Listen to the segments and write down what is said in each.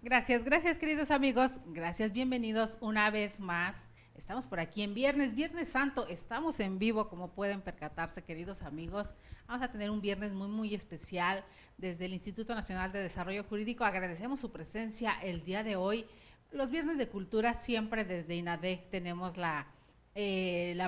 Gracias, gracias queridos amigos, gracias, bienvenidos una vez más. Estamos por aquí en Viernes Santo, estamos en vivo como pueden percatarse queridos amigos. Vamos a tener un viernes muy especial desde el Instituto Nacional de Desarrollo Jurídico. Agradecemos su presencia el día de hoy. Los viernes de cultura siempre desde INADEC tenemos la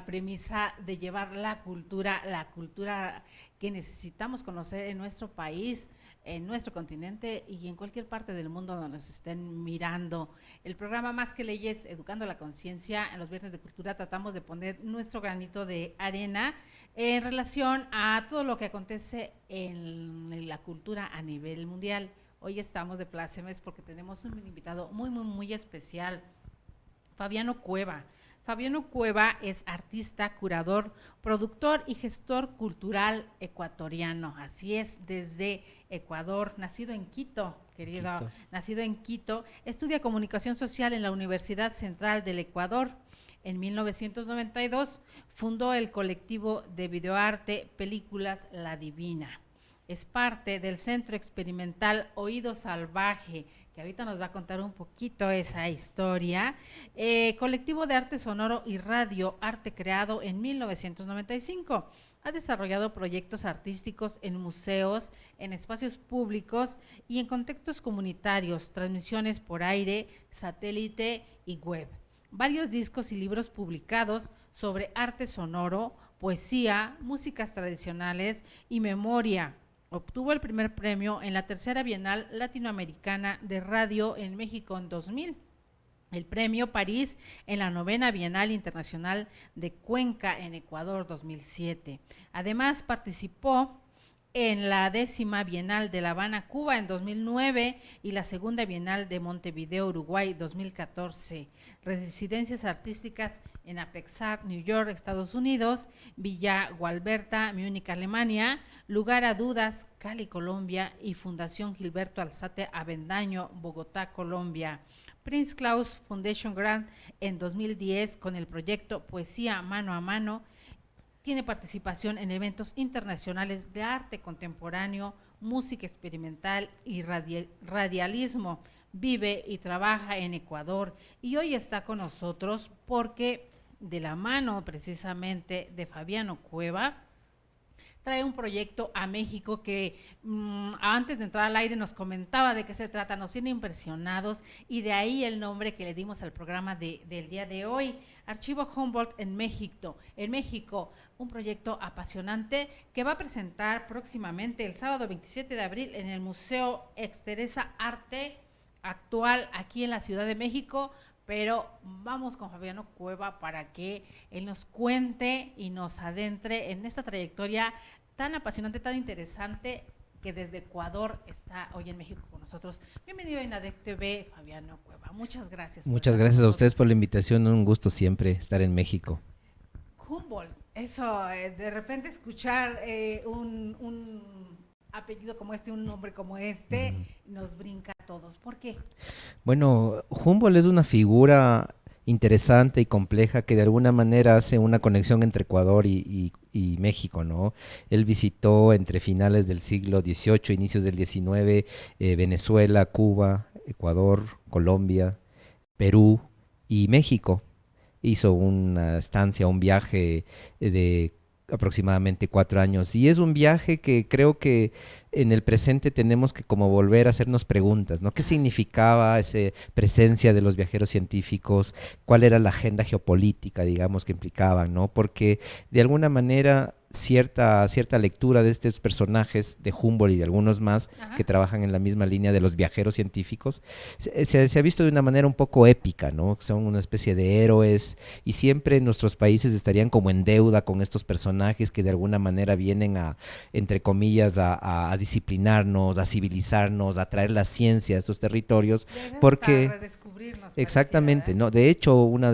premisa de llevar la cultura que necesitamos conocer en nuestro país, en nuestro continente y en cualquier parte del mundo donde nos estén mirando. El programa Más que Leyes, Educando la Conciencia, en los Viernes de Cultura tratamos de poner nuestro granito de arena en relación a todo lo que acontece en la cultura a nivel mundial. Hoy estamos de plácemes porque tenemos un invitado muy especial, Fabiano Cueva. Fabiano Cueva es artista, curador, productor y gestor cultural ecuatoriano. Así es, desde Ecuador, nacido en Quito, querido, Quito. Nacido en Quito, estudia comunicación social en la Universidad Central del Ecuador. En 1992 fundó el colectivo de videoarte Películas La Divina. Es parte del Centro Experimental Oído Salvaje, que ahorita nos va a contar un poquito esa historia. Colectivo de arte sonoro y radio, arte creado en 1995. Ha desarrollado proyectos artísticos en museos, en espacios públicos y en contextos comunitarios, transmisiones por aire, satélite y web. Varios discos y libros publicados sobre arte sonoro, poesía, músicas tradicionales y memoria. Obtuvo el primer premio en la tercera Bienal Latinoamericana de Radio en México en 2000, el premio París en la novena Bienal Internacional de Cuenca en Ecuador 2007. Además participó en la 10ª Bienal de La Habana, Cuba en 2009 y la segunda Bienal de Montevideo, Uruguay 2014. Residencias artísticas en Apexar, New York, Estados Unidos, Villa Gualberta, Múnich, Alemania, Lugar a Dudas, Cali, Colombia y Fundación Gilberto Alzate Avendaño, Bogotá, Colombia. Prince Claus Foundation Grant en 2010 con el proyecto Poesía Mano a Mano. Tiene participación en eventos internacionales de arte contemporáneo, música experimental y radialismo. Vive y trabaja en Ecuador y hoy está con nosotros porque de la mano precisamente de Fabiano Cueva trae un proyecto a México que antes de entrar al aire nos comentaba de qué se trata, nos tiene impresionados y de ahí el nombre que le dimos al programa del día de hoy, Archivo Humboldt en México, un proyecto apasionante que va a presentar próximamente el sábado 27 de abril en el Museo Exteresa Arte Actual aquí en la Ciudad de México. Pero vamos con Fabiano Cueva para que él nos cuente y nos adentre en esta trayectoria tan apasionante, tan interesante, que desde Ecuador está hoy en México con nosotros. Bienvenido a INADEC TV, Fabiano Cueva. Muchas gracias. Muchas gracias a ustedes por la invitación, un gusto siempre estar en México. Humboldt, eso, de repente escuchar un apellido como este, un nombre como este, nos brinca a todos. ¿Por qué? Bueno, Humboldt es una figura interesante y compleja que de alguna manera hace una conexión entre Ecuador y México, ¿no? Él visitó entre finales del siglo XVIII, inicios del XIX, Venezuela, Cuba, Ecuador, Colombia, Perú y México. Hizo una estancia, un viaje de aproximadamente 4 años y es un viaje que creo que en el presente tenemos que como volver a hacernos preguntas, ¿no? ¿Qué significaba esa presencia de los viajeros científicos? ¿Cuál era la agenda geopolítica, digamos, que implicaban, ¿no? Porque de alguna manera cierta lectura de estos personajes de Humboldt y de algunos más que trabajan en la misma línea de los viajeros científicos, se ha visto de una manera un poco épica, ¿no? Son una especie de héroes y siempre nuestros países estarían como en deuda con estos personajes que de alguna manera vienen a, entre comillas, a disciplinarnos, a civilizarnos, a traer la ciencia a estos territorios, porque exactamente, ¿no? De hecho, una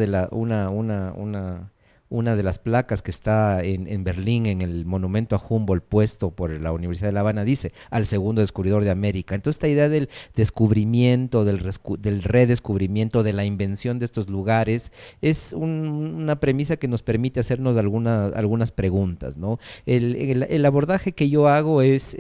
de las placas que está en Berlín, en el monumento a Humboldt puesto por la Universidad de La Habana, dice, al segundo descubridor de América. Entonces esta idea del descubrimiento, del redescubrimiento, de la invención de estos lugares, es una premisa que nos permite hacernos algunas preguntas, ¿no? El abordaje que yo hago es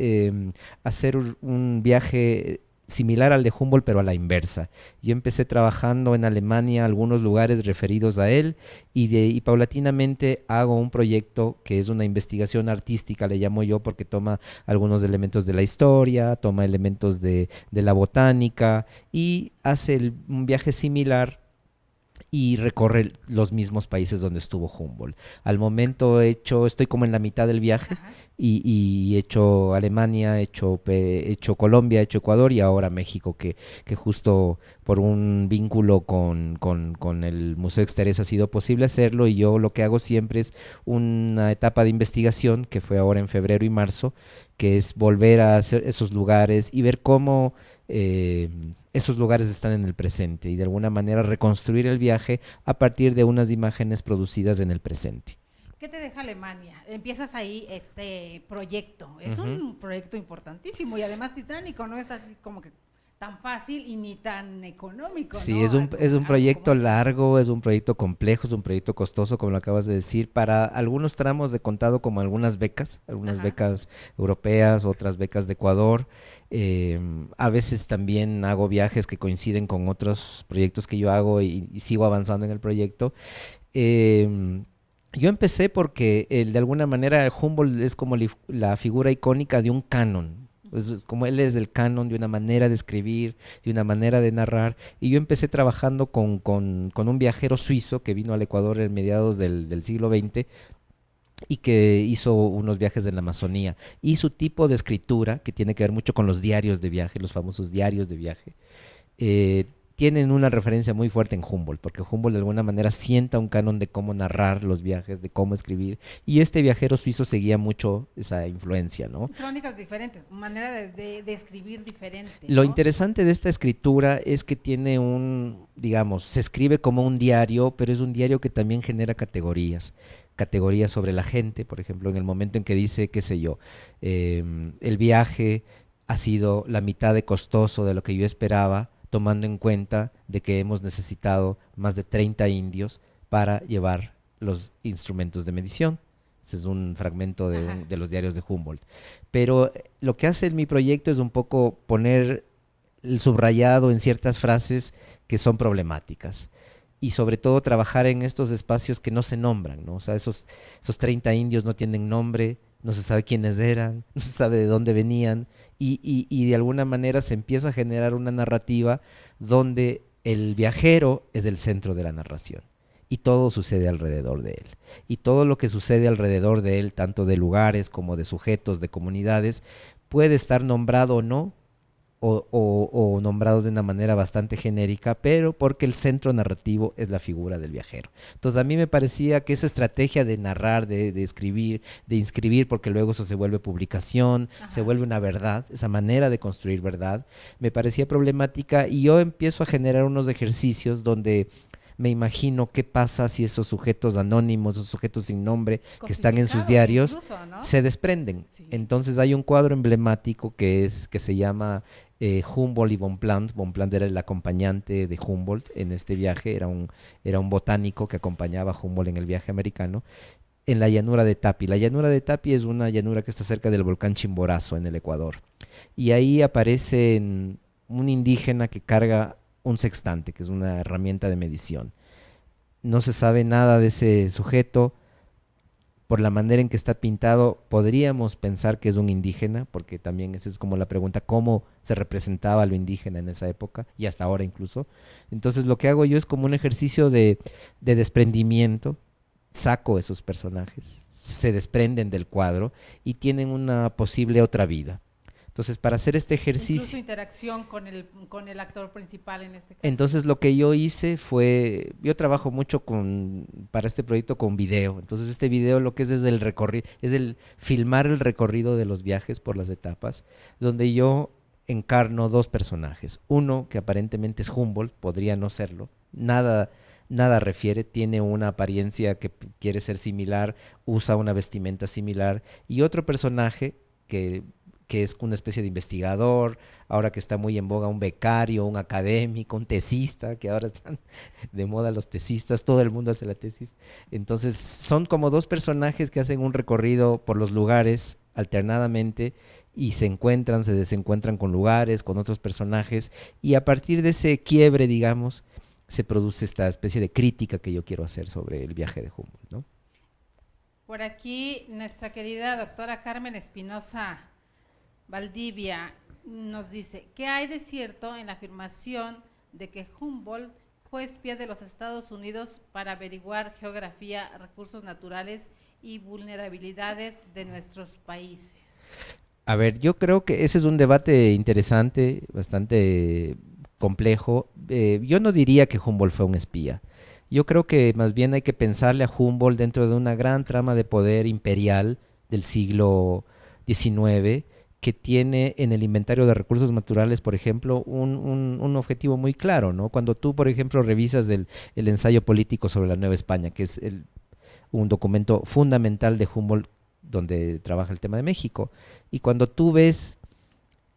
hacer un viaje similar al de Humboldt, pero a la inversa. Yo empecé trabajando en Alemania, algunos lugares referidos a él, y paulatinamente hago un proyecto que es una investigación artística, le llamo yo, porque toma algunos elementos de la historia, toma elementos de la botánica, y hace un viaje similar y recorre los mismos países donde estuvo Humboldt. Al momento estoy como en la mitad del viaje. Ajá. Y he hecho Alemania, he hecho Colombia, he hecho Ecuador y ahora México, que justo por un vínculo con el Museo Exterés ha sido posible hacerlo, y yo lo que hago siempre es una etapa de investigación, que fue ahora en febrero y marzo, que es volver a hacer esos lugares y ver cómo esos lugares están en el presente, y de alguna manera reconstruir el viaje a partir de unas imágenes producidas en el presente. ¿Qué te deja Alemania? Empiezas ahí este proyecto. Es Ujú. un proyecto importantísimo y además titánico, no es como que tan fácil y ni tan económico, Sí, ¿no? es un Algo como proyecto es. largo, es un proyecto complejo, es un proyecto costoso, como lo acabas de decir. Para algunos tramos de contado como algunas Ajá. becas europeas, otras becas de Ecuador. A veces también hago viajes que coinciden con otros proyectos que yo hago, y sigo avanzando en el proyecto. Em, yo empecé porque de alguna manera Humboldt es como la figura icónica de un canon. Es como él es el canon de una manera de escribir, de una manera de narrar. Y yo empecé trabajando con un viajero suizo que vino al Ecuador en mediados del siglo XX y que hizo unos viajes en la Amazonía. Y su tipo de escritura, que tiene que ver mucho con los diarios de viaje, los famosos diarios de viaje, eh, tienen una referencia muy fuerte en Humboldt, porque Humboldt de alguna manera sienta un canon de cómo narrar los viajes, de cómo escribir, y este viajero suizo seguía mucho esa influencia, ¿no? Crónicas diferentes, manera de escribir diferente, Lo ¿no? interesante de esta escritura es que tiene digamos, se escribe como un diario, pero es un diario que también genera categorías sobre la gente, por ejemplo, en el momento en que dice, qué sé yo, el viaje ha sido la mitad de costoso de lo que yo esperaba, tomando en cuenta de que hemos necesitado más de 30 indios para llevar los instrumentos de medición. Ese es un fragmento Ajá. de los diarios de Humboldt. Pero lo que hace en mi proyecto es un poco poner el subrayado en ciertas frases que son problemáticas. Y sobre todo trabajar en estos espacios que no se nombran, ¿no? O sea, esos 30 indios no tienen nombre, no se sabe quiénes eran, no se sabe de dónde venían, y de alguna manera se empieza a generar una narrativa donde el viajero es el centro de la narración y todo sucede alrededor de él. Y todo lo que sucede alrededor de él, tanto de lugares como de sujetos, de comunidades, puede estar nombrado o no, o nombrado de una manera bastante genérica, pero porque el centro narrativo es la figura del viajero. Entonces a mí me parecía que esa estrategia de narrar, de escribir, de inscribir, porque luego eso se vuelve publicación, se Ajá. vuelve una verdad, esa manera de construir verdad, me parecía problemática, y yo empiezo a generar unos ejercicios donde me imagino qué pasa si esos sujetos anónimos, esos sujetos sin nombre que están en sus Cosificados diarios incluso, ¿no? se desprenden. Sí. Entonces hay un cuadro emblemático que se llama Humboldt y Bonpland. Bonpland era el acompañante de Humboldt en este viaje, era un botánico que acompañaba a Humboldt en el viaje americano, en la llanura de Tapi. La llanura de Tapi es una llanura que está cerca del volcán Chimborazo en el Ecuador. Y ahí aparece un indígena que carga un sextante, que es una herramienta de medición. No se sabe nada de ese sujeto. Por la manera en que está pintado, podríamos pensar que es un indígena, porque también esa es como la pregunta, ¿cómo se representaba lo indígena en esa época y hasta ahora incluso? Entonces lo que hago yo es como un ejercicio de desprendimiento, saco esos personajes, se desprenden del cuadro y tienen una posible otra vida. Entonces, para hacer este Incluso ejercicio, interacción con el actor principal en este caso. entonces lo que yo hice fue, yo trabajo mucho para este proyecto con video. Entonces este video lo que es el recorrido, es el filmar el recorrido de los viajes por las etapas, donde yo encarno dos personajes. Uno que aparentemente es Humboldt, podría no serlo, nada refiere, tiene una apariencia que quiere ser similar, usa una vestimenta similar, y otro personaje que es una especie de investigador, ahora que está muy en boga un becario, un académico, un tesista, que ahora están de moda los tesistas, todo el mundo hace la tesis. Entonces son como dos personajes que hacen un recorrido por los lugares alternadamente, y se encuentran, se desencuentran con lugares, con otros personajes, y a partir de ese quiebre, digamos, se produce esta especie de crítica que yo quiero hacer sobre el viaje de Humboldt, ¿no? Por aquí, nuestra querida doctora Carmen Espinosa Valdivia nos dice, ¿qué hay de cierto en la afirmación de que Humboldt fue espía de los Estados Unidos para averiguar geografía, recursos naturales y vulnerabilidades de nuestros países? A ver, yo creo que ese es un debate interesante, bastante complejo. Yo no diría que Humboldt fue un espía. Yo creo que más bien hay que pensarle a Humboldt dentro de una gran trama de poder imperial del siglo XIX que tiene en el inventario de recursos naturales, por ejemplo, un objetivo muy claro, ¿no? Cuando tú, por ejemplo, revisas el ensayo político sobre la Nueva España, que es un documento fundamental de Humboldt donde trabaja el tema de México, y cuando tú ves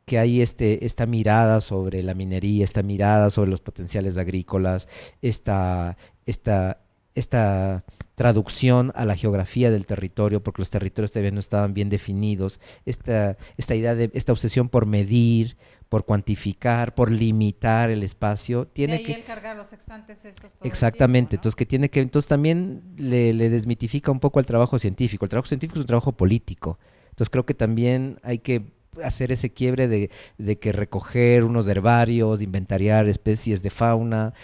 que hay esta mirada sobre la minería, esta mirada sobre los potenciales agrícolas, esta, esta, esta traducción a la geografía del territorio, porque los territorios todavía no estaban bien definidos, esta idea de esta obsesión por medir, por cuantificar, por limitar el espacio, De tiene ahí que... el cargar los sextantes estos todo el Exactamente, tiempo, entonces ¿no? que tiene que, entonces también le desmitifica un poco al trabajo científico. El trabajo científico es un trabajo político. Entonces creo que también hay que hacer ese quiebre de que recoger unos herbarios, inventariar especies de fauna,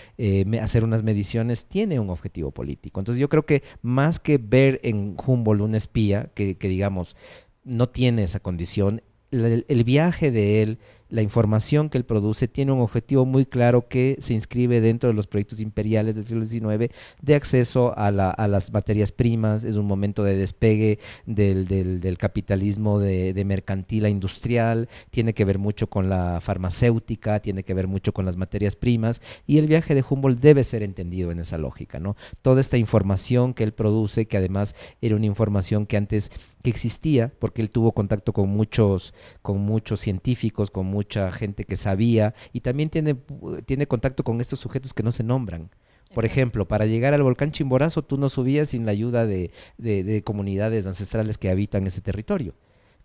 hacer unas mediciones, tiene un objetivo político. Entonces yo creo que más que ver en Humboldt un espía, que digamos no tiene esa condición, el viaje de él, la información que él produce tiene un objetivo muy claro que se inscribe dentro de los proyectos imperiales del siglo XIX de acceso a las materias primas, es un momento de despegue del capitalismo de mercantil a industrial, tiene que ver mucho con la farmacéutica, tiene que ver mucho con las materias primas, y el viaje de Humboldt debe ser entendido en esa lógica, ¿no? Toda esta información que él produce, que además era una información que antes que existía, porque él tuvo contacto con muchos científicos, con mucha gente que sabía, y también tiene contacto con estos sujetos que no se nombran. Por Exacto. ejemplo, para llegar al volcán Chimborazo tú no subías sin la ayuda de comunidades ancestrales que habitan ese territorio.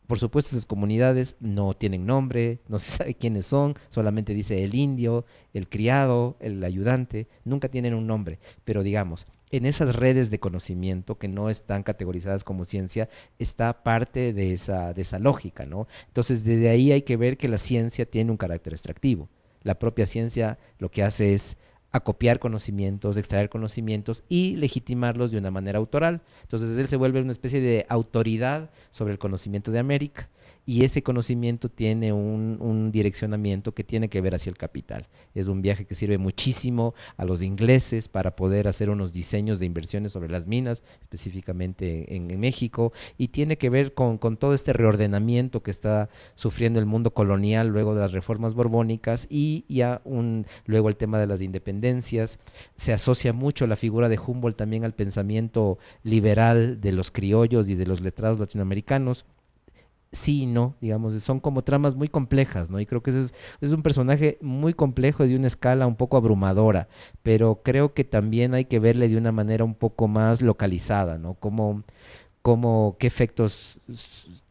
Por supuesto, esas comunidades no tienen nombre, no se sabe quiénes son, solamente dice el indio, el criado, el ayudante, nunca tienen un nombre, pero digamos, en esas redes de conocimiento que no están categorizadas como ciencia, está parte de esa lógica, ¿no? Entonces, desde ahí hay que ver que la ciencia tiene un carácter extractivo. La propia ciencia lo que hace es acopiar conocimientos, extraer conocimientos y legitimarlos de una manera autoral. Entonces él se vuelve una especie de autoridad sobre el conocimiento de América y ese conocimiento tiene un direccionamiento que tiene que ver hacia el capital. Es un viaje que sirve muchísimo a los ingleses para poder hacer unos diseños de inversiones sobre las minas, específicamente en México, y tiene que ver con todo este reordenamiento que está sufriendo el mundo colonial luego de las reformas borbónicas y ya luego el tema de las independencias. Se asocia mucho la figura de Humboldt también al pensamiento liberal de los criollos y de los letrados latinoamericanos. Sí y no, digamos, son como tramas muy complejas, ¿no? Y creo que es un personaje muy complejo y de una escala un poco abrumadora, pero creo que también hay que verle de una manera un poco más localizada, ¿no? Qué efectos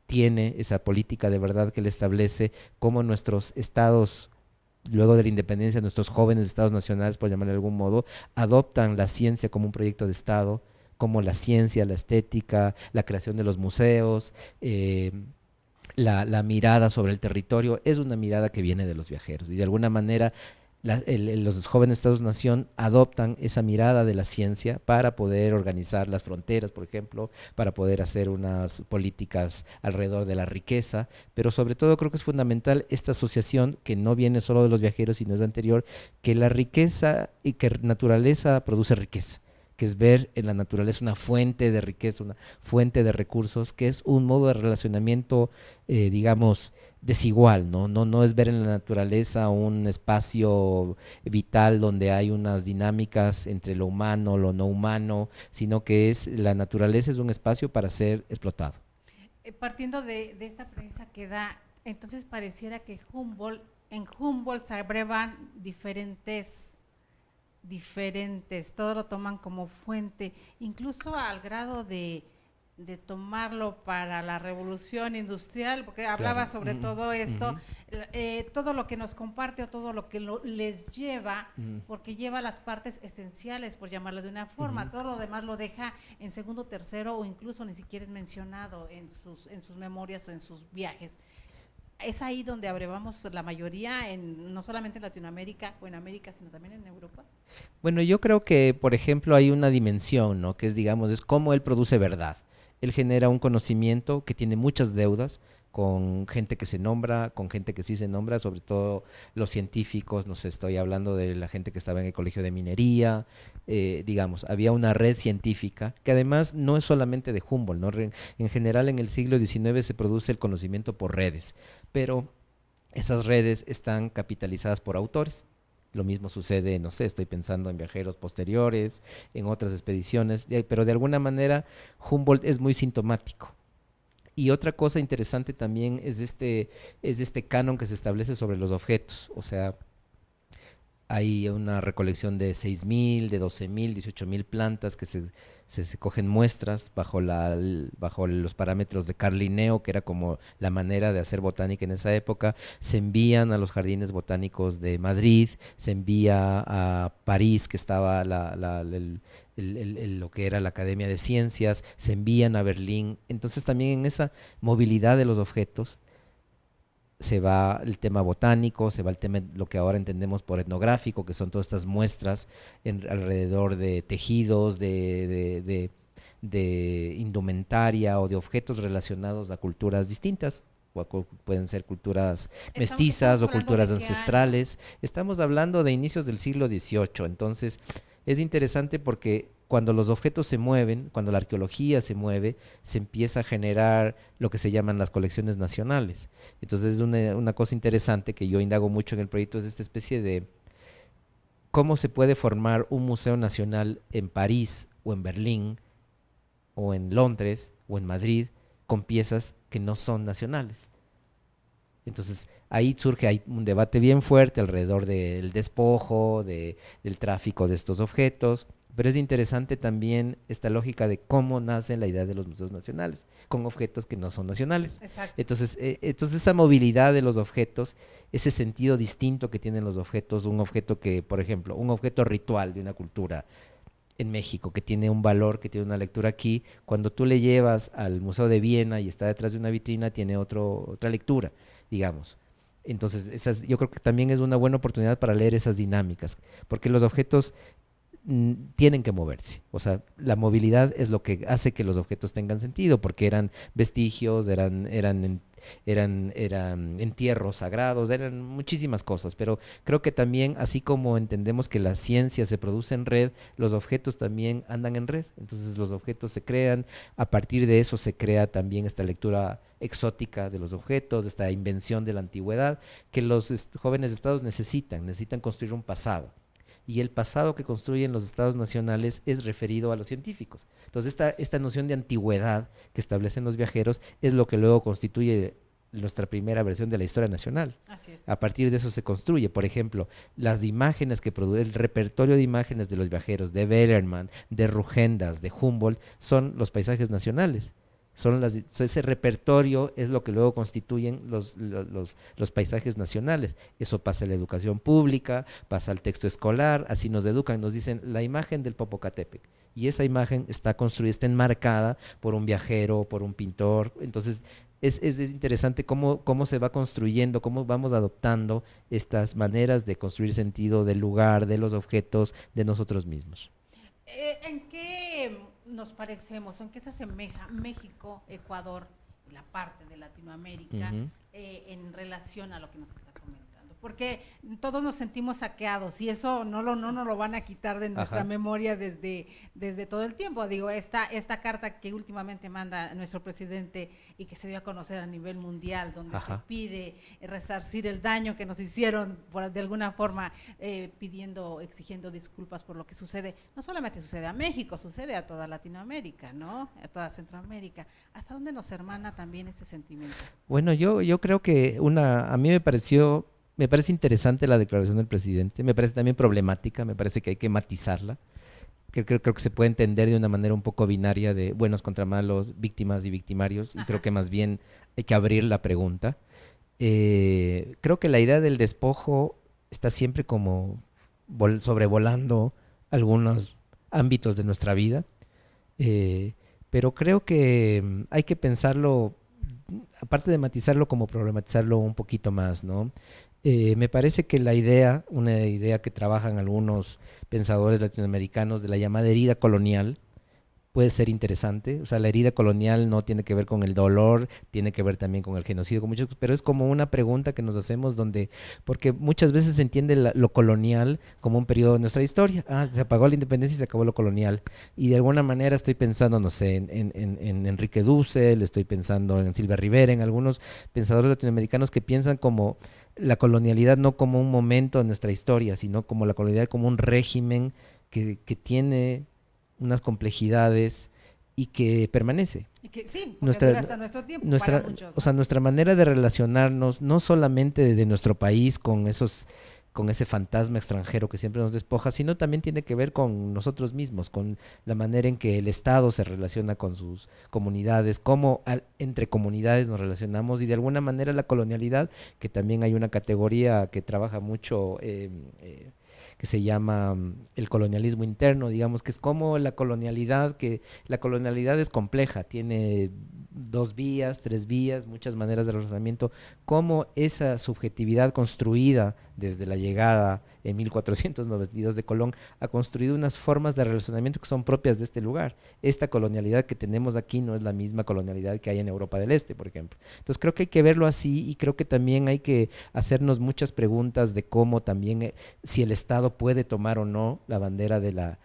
tiene esa política de verdad que él establece, cómo nuestros estados luego de la independencia, nuestros jóvenes estados nacionales, por llamarle de algún modo, adoptan la ciencia como un proyecto de Estado, como la ciencia, la estética, la creación de los museos, la mirada sobre el territorio, es una mirada que viene de los viajeros y de alguna manera los jóvenes Estados-Nación adoptan esa mirada de la ciencia para poder organizar las fronteras, por ejemplo, para poder hacer unas políticas alrededor de la riqueza, pero sobre todo creo que es fundamental esta asociación que no viene solo de los viajeros, sino es anterior, que la riqueza y que naturaleza produce riqueza, que es ver en la naturaleza una fuente de riqueza, una fuente de recursos, que es un modo de relacionamiento, digamos, desigual, ¿no? No es ver en la naturaleza un espacio vital donde hay unas dinámicas entre lo humano, lo no humano, sino que la naturaleza es un espacio para ser explotado. Partiendo de esta premisa que da, entonces pareciera que en Humboldt se abrevan diferentes, todo lo toman como fuente, incluso al grado de de tomarlo para la revolución industrial, porque hablaba Claro. sobre todo esto, todo lo que nos comparte o todo lo que les lleva, porque lleva las partes esenciales, por llamarlo de una forma, todo lo demás lo deja en segundo, tercero o incluso ni siquiera es mencionado en sus memorias o en sus viajes. Es ahí donde abrevamos la mayoría, no solamente en Latinoamérica o en América, sino también en Europa. Bueno, yo creo que, por ejemplo, hay una dimensión, ¿no? Que es, digamos, es cómo él produce verdad. Él genera un conocimiento que tiene muchas deudas con gente que se nombra, con gente que sí se nombra, sobre todo los científicos, no sé, estoy hablando de la gente que estaba en el colegio de minería, digamos, había una red científica que además no es solamente de Humboldt, ¿no? En general en el siglo XIX se produce el conocimiento por redes, pero esas redes están capitalizadas por autores. Lo mismo sucede, no sé, estoy pensando en viajeros posteriores, en otras expediciones, pero de alguna manera Humboldt es muy sintomático. Y otra cosa interesante también es este canon que se establece sobre los objetos. O sea, hay una recolección de 6.000, de 12.000, 18.000 plantas que se cogen muestras bajo los parámetros de Carl Linneo, que era como la manera de hacer botánica en esa época. Se envían a los jardines botánicos de Madrid, se envía a París, que estaba lo que era la Academia de Ciencias, se envían a Berlín. Entonces también en esa movilidad de los objetos se va el tema botánico, se va el tema, lo que ahora entendemos por etnográfico, que son todas estas muestras alrededor de tejidos, de indumentaria o de objetos relacionados a culturas distintas. Pueden ser culturas mestizas o culturas ancestrales. Estamos hablando de inicios del siglo XVIII, entonces es interesante porque cuando los objetos se mueven, cuando la arqueología se mueve, se empieza a generar lo que se llaman las colecciones nacionales. Entonces es una cosa interesante que yo indago mucho en el proyecto, es esta especie de cómo se puede formar un museo nacional en París o en Berlín o en Londres o en Madrid con piezas que no son nacionales. Entonces ahí hay un debate bien fuerte alrededor del despojo, del tráfico de estos objetos, pero es interesante también esta lógica de cómo nace la idea de los museos nacionales, con objetos que no son nacionales. Exacto. Entonces esa movilidad de los objetos, ese sentido distinto que tienen los objetos, un objeto que, por ejemplo, un objeto ritual de una cultura en México, que tiene un valor, que tiene una lectura aquí, cuando tú le llevas al Museo de Viena y está detrás de una vitrina, tiene otra lectura, digamos. Entonces, yo creo que también es una buena oportunidad para leer esas dinámicas, porque los objetos tienen que moverse. O sea, la movilidad es lo que hace que los objetos tengan sentido, porque eran vestigios, eran entierros sagrados, eran muchísimas cosas, pero creo que también, así como entendemos que la ciencia se produce en red, los objetos también andan en red. Entonces los objetos se crean, a partir de eso se crea también esta lectura exótica de los objetos, esta invención de la antigüedad, que los jóvenes estados necesitan construir un pasado. Y el pasado que construyen los estados nacionales es referido a los científicos. Entonces esta noción de antigüedad que establecen los viajeros es lo que luego constituye nuestra primera versión de la historia nacional. Así es. A partir de eso se construye, por ejemplo, las imágenes que produce, el repertorio de imágenes de los viajeros, de Bellerman, de Rugendas, de Humboldt, son los paisajes nacionales. Ese repertorio es lo que luego constituyen los paisajes nacionales. Eso pasa en la educación pública, pasa al texto escolar, así nos educan, nos dicen la imagen del Popocatépetl. Y esa imagen está construida, está enmarcada por un viajero, por un pintor. Entonces, es interesante cómo se va construyendo, cómo vamos adoptando estas maneras de construir sentido del lugar, de los objetos, de nosotros mismos. ¿En qué nos parecemos? ¿En qué se asemeja México, Ecuador y la parte de Latinoamérica en relación a lo que nos está comentando? Porque todos nos sentimos saqueados y eso no nos lo van a quitar de nuestra memoria desde todo el tiempo. Digo, esta carta que últimamente manda nuestro presidente y que se dio a conocer a nivel mundial, donde se pide resarcir el daño que nos hicieron de alguna forma, exigiendo disculpas por lo que sucede. No solamente sucede a México, sucede a toda Latinoamérica, ¿no? A toda Centroamérica. ¿Hasta dónde nos hermana también ese sentimiento? Bueno, yo creo que a mí me parece interesante la declaración del presidente, me parece también problemática, me parece que hay que matizarla, creo que se puede entender de una manera un poco binaria de buenos contra malos, víctimas y victimarios, y Ajá. creo que más bien hay que abrir la pregunta. Creo que la idea del despojo está siempre como sobrevolando algunos ámbitos de nuestra vida, eh, pero creo que hay que pensarlo, aparte de matizarlo, como problematizarlo un poquito más, ¿no? Me parece que la idea, una idea que trabajan algunos pensadores latinoamericanos de la llamada herida colonial, puede ser interesante. O sea, la herida colonial no tiene que ver con el dolor, tiene que ver también con el genocidio, con muchos, pero es como una pregunta que nos hacemos donde, porque muchas veces se entiende lo colonial como un periodo de nuestra historia. Ah, se apagó la independencia y se acabó lo colonial. Y de alguna manera estoy pensando, no sé, en Enrique Dussel, estoy pensando en Silvia Rivera, en algunos pensadores latinoamericanos que piensan como la colonialidad no como un momento de nuestra historia, sino como la colonialidad como un régimen que tiene unas complejidades y que permanece. Y que sí, porque Nuestra, dura hasta nuestro tiempo para nuestra, muchos, o sea, ¿no? nuestra manera de relacionarnos, no solamente de nuestro país con ese fantasma extranjero que siempre nos despoja, sino también tiene que ver con nosotros mismos, con la manera en que el Estado se relaciona con sus comunidades, cómo entre comunidades nos relacionamos y de alguna manera la colonialidad, que también hay una categoría que trabaja mucho que se llama el colonialismo interno, digamos, que es como que la colonialidad es compleja, tiene dos vías, tres vías, muchas maneras de razonamiento, cómo esa subjetividad construida desde la llegada en 1492 de Colón ha construido unas formas de relacionamiento que son propias de este lugar. Esta colonialidad que tenemos aquí no es la misma colonialidad que hay en Europa del Este, por ejemplo. Entonces creo que hay que verlo así y creo que también hay que hacernos muchas preguntas de cómo también si el Estado puede tomar o no la bandera de la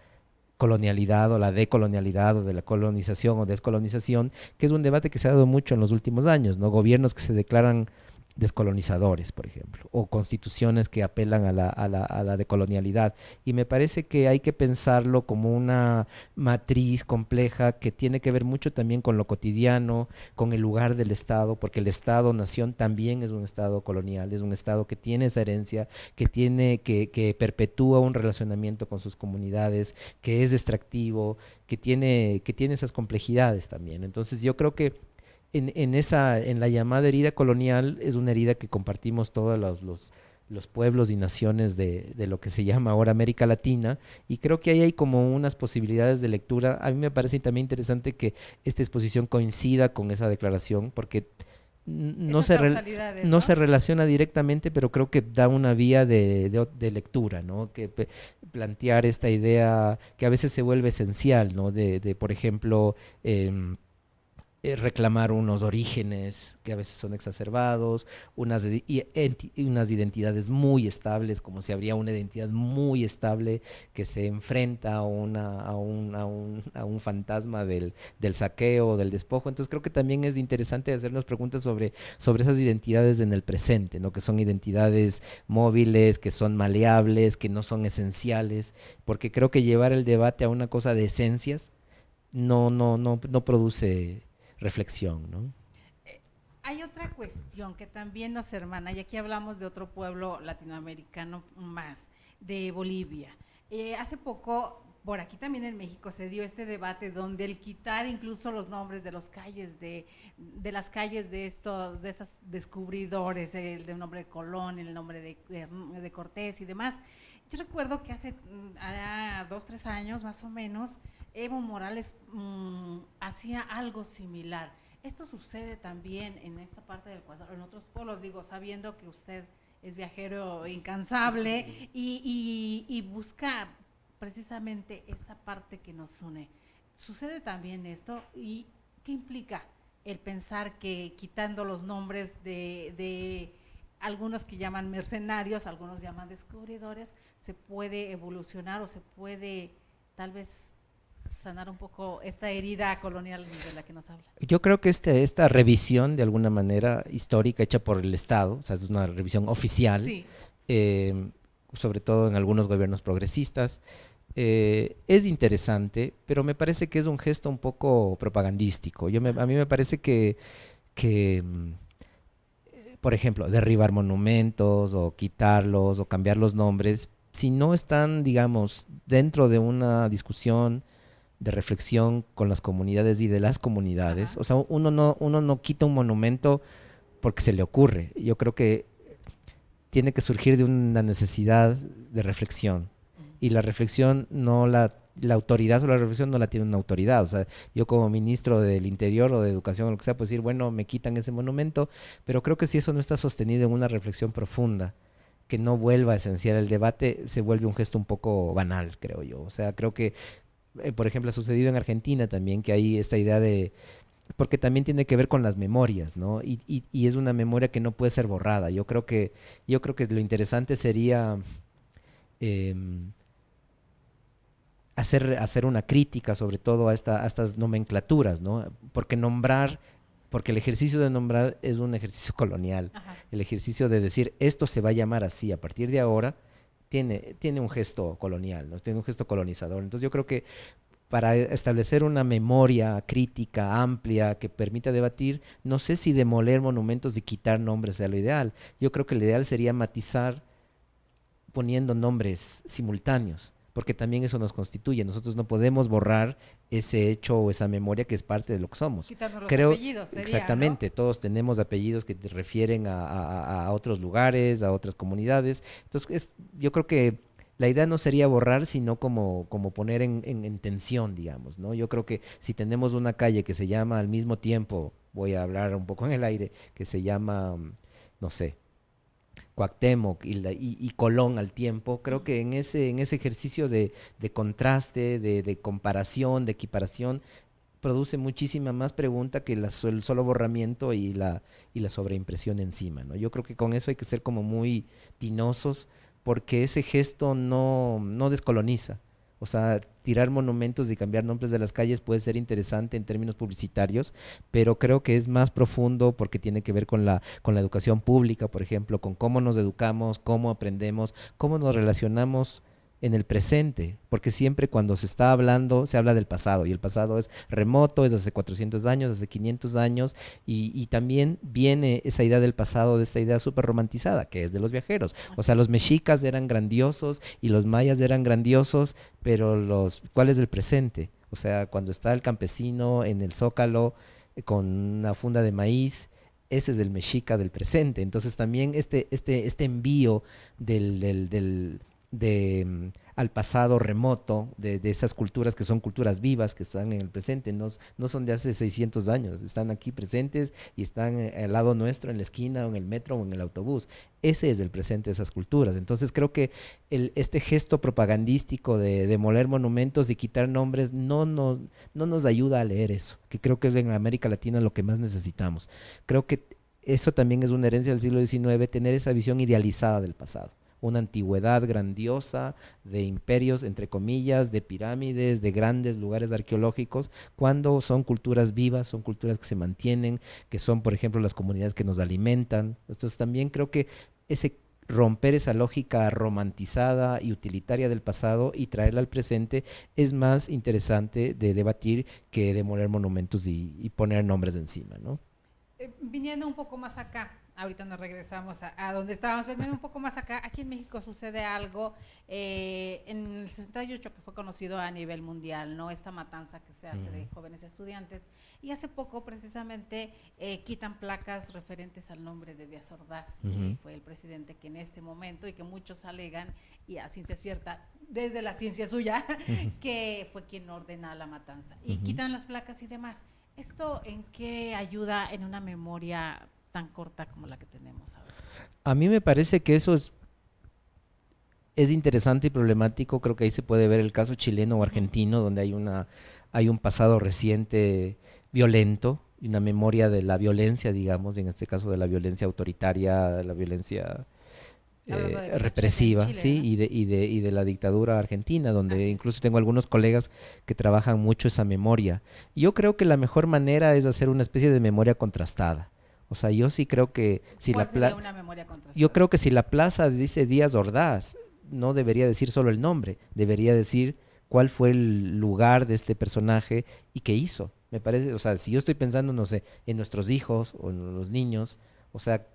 colonialidad o la decolonialidad o de la colonización o descolonización, que es un debate que se ha dado mucho en los últimos años, ¿no? Gobiernos que se declaran descolonizadores, por ejemplo, o constituciones que apelan a la decolonialidad. Y me parece que hay que pensarlo como una matriz compleja que tiene que ver mucho también con lo cotidiano, con el lugar del Estado, porque el Estado-nación también es un Estado colonial, es un Estado que tiene esa herencia, que perpetúa un relacionamiento con sus comunidades, que es extractivo, que tiene esas complejidades también. Entonces yo creo que en la llamada herida colonial es una herida que compartimos todos los pueblos y naciones de lo que se llama ahora América Latina, y creo que ahí hay como unas posibilidades de lectura. A mí me parece también interesante que esta exposición coincida con esa declaración, porque no Esas se, causalidades, no ¿no? se relaciona directamente, pero creo que da una vía de lectura, ¿no? Plantear esta idea que a veces se vuelve esencial, ¿no? Por ejemplo, reclamar unos orígenes que a veces son exacerbados, unas identidades muy estables, como si habría una identidad muy estable que se enfrenta a un fantasma del saqueo, del despojo. Entonces creo que también es interesante hacernos preguntas sobre esas identidades en el presente, ¿no? Que son identidades móviles, que son maleables, que no son esenciales, porque creo que llevar el debate a una cosa de esencias no produce reflexión, ¿no? Hay otra cuestión que también nos hermana, y aquí hablamos de otro pueblo latinoamericano más, de Bolivia. Hace poco, por aquí también en México, se dio este debate donde el quitar incluso los nombres de las calles las calles de estos descubridores, el de nombre de Colón, el nombre de Cortés y demás. Yo recuerdo que hace 2, 3 años más o menos, Evo Morales hacía algo similar. Esto sucede también en esta parte del Ecuador, en otros pueblos, digo, sabiendo que usted es viajero incansable y busca precisamente esa parte que nos une. ¿Sucede también esto? ¿Y qué implica el pensar que quitando los nombres de algunos que llaman mercenarios, algunos llaman descubridores, se puede evolucionar o se puede tal vez sanar un poco esta herida colonial de la que nos habla? Yo creo que esta revisión, de alguna manera histórica, hecha por el Estado, o sea, es una revisión oficial, Sí. eh, sobre todo en algunos gobiernos progresistas, es interesante, pero me parece que es un gesto un poco propagandístico. A mí me parece que por ejemplo, derribar monumentos o quitarlos o cambiar los nombres, si no están, digamos, dentro de una discusión de reflexión con las comunidades y de las comunidades, Ajá. o sea, uno no quita un monumento porque se le ocurre. Yo creo que tiene que surgir de una necesidad de reflexión. Ujú. Y la reflexión no la autoridad sobre la reflexión no la tiene una autoridad. O sea, yo como ministro del Interior o de Educación o lo que sea, puedo decir, bueno, me quitan ese monumento, pero creo que si eso no está sostenido en una reflexión profunda, que no vuelva a esenciar el debate, se vuelve un gesto un poco banal, creo yo. O sea, creo que, por ejemplo, ha sucedido en Argentina también que hay esta idea de porque también tiene que ver con las memorias, ¿no? Y es una memoria que no puede ser borrada. Yo creo que lo interesante sería em, hacer una crítica sobre todo a estas nomenclaturas, ¿no? Porque el ejercicio de nombrar es un ejercicio colonial. Ajá. El ejercicio de decir esto se va a llamar así a partir de ahora tiene un gesto colonial, ¿no? Tiene un gesto colonizador. Entonces yo creo que para establecer una memoria crítica amplia que permita debatir, no sé si demoler monumentos y quitar nombres sea lo ideal. Yo creo que lo ideal sería matizar poniendo nombres simultáneos, porque también eso nos constituye. Nosotros no podemos borrar ese hecho o esa memoria que es parte de lo que somos. Quitarnos los Creo, apellidos, sería, ¿no? exactamente, todos tenemos apellidos que te refieren a otros lugares, a otras comunidades. Entonces, yo creo que la idea no sería borrar, sino como poner en tensión, digamos, ¿no? Yo creo que si tenemos una calle que se llama al mismo tiempo, voy a hablar un poco en el aire, que se llama, no sé, Cuauhtémoc y Colón al tiempo, creo Ujú. que en ese ejercicio de contraste, de comparación, de equiparación, produce muchísima más pregunta que el solo borramiento y la sobreimpresión encima, ¿no? Yo creo que con eso hay que ser como muy tinosos porque ese gesto no descoloniza. O sea, tirar monumentos y cambiar nombres de las calles puede ser interesante en términos publicitarios, pero creo que es más profundo porque tiene que ver con la educación pública, por ejemplo, con cómo nos educamos, cómo aprendemos, cómo nos relacionamos en el presente, porque siempre cuando se está hablando, se habla del pasado, y el pasado es remoto, es hace 400 años, hace 500 años, y también viene esa idea del pasado, de esa idea súper romantizada, que es de los viajeros. O Así sea, es. los mexicas eran grandiosos y los mayas eran grandiosos, pero ¿cuál es el presente? O sea, cuando está el campesino en el Zócalo con una funda de maíz, ese es el mexica del presente. Entonces también este envío al pasado remoto de esas culturas que son culturas vivas, que están en el presente, no son de hace 600 años, están aquí presentes y están al lado nuestro, en la esquina, o en el metro, o en el autobús. Ese es el presente de esas culturas. Entonces creo que este gesto propagandístico de demoler monumentos y quitar nombres no nos ayuda a leer eso, que creo que es en América Latina lo que más necesitamos. Creo que eso también es una herencia del siglo XIX, tener esa visión idealizada del pasado, una antigüedad grandiosa de imperios, entre comillas, de pirámides, de grandes lugares arqueológicos, cuando son culturas vivas, son culturas que se mantienen, que son, por ejemplo, las comunidades que nos alimentan. Entonces también creo que ese romper esa lógica romantizada y utilitaria del pasado y traerla al presente es más interesante de debatir que demoler monumentos y poner nombres encima, ¿no? Viniendo un poco más acá, ahorita nos regresamos a donde estábamos, viniendo un poco más acá, aquí en México sucede algo en el 68 que fue conocido a nivel mundial, ¿no? Esta matanza que se hace de Ujú, jóvenes estudiantes, y hace poco precisamente quitan placas referentes al nombre de Díaz Ordaz, que ujú, fue el presidente que en este momento, y que muchos alegan, y a ciencia cierta, desde la ciencia suya, ujú, que fue quien ordena la matanza, y ujú. quitan las placas y demás. ¿Esto en qué ayuda en una memoria tan corta como la que tenemos ahora? A mí me parece que eso es interesante y problemático. Creo que ahí se puede ver el caso chileno o Ujú. argentino, donde hay un pasado reciente violento y una memoria de la violencia, digamos, en este caso de la violencia autoritaria, de la violencia Hablando de Pinochet en represiva, Chile, ¿sí? ¿no? Y de la dictadura argentina, donde Así incluso es. tengo algunos colegas que trabajan mucho esa memoria. Yo creo que la mejor manera es hacer una especie de memoria contrastada. O sea, yo sí creo que si ¿Cuál sería una memoria yo contrastada? creo que si la plaza dice Díaz Ordaz, no debería decir solo el nombre, debería decir cuál fue el lugar de este personaje y qué hizo. Me parece, o sea, si yo estoy pensando, no sé, en nuestros hijos o en los niños, o sea,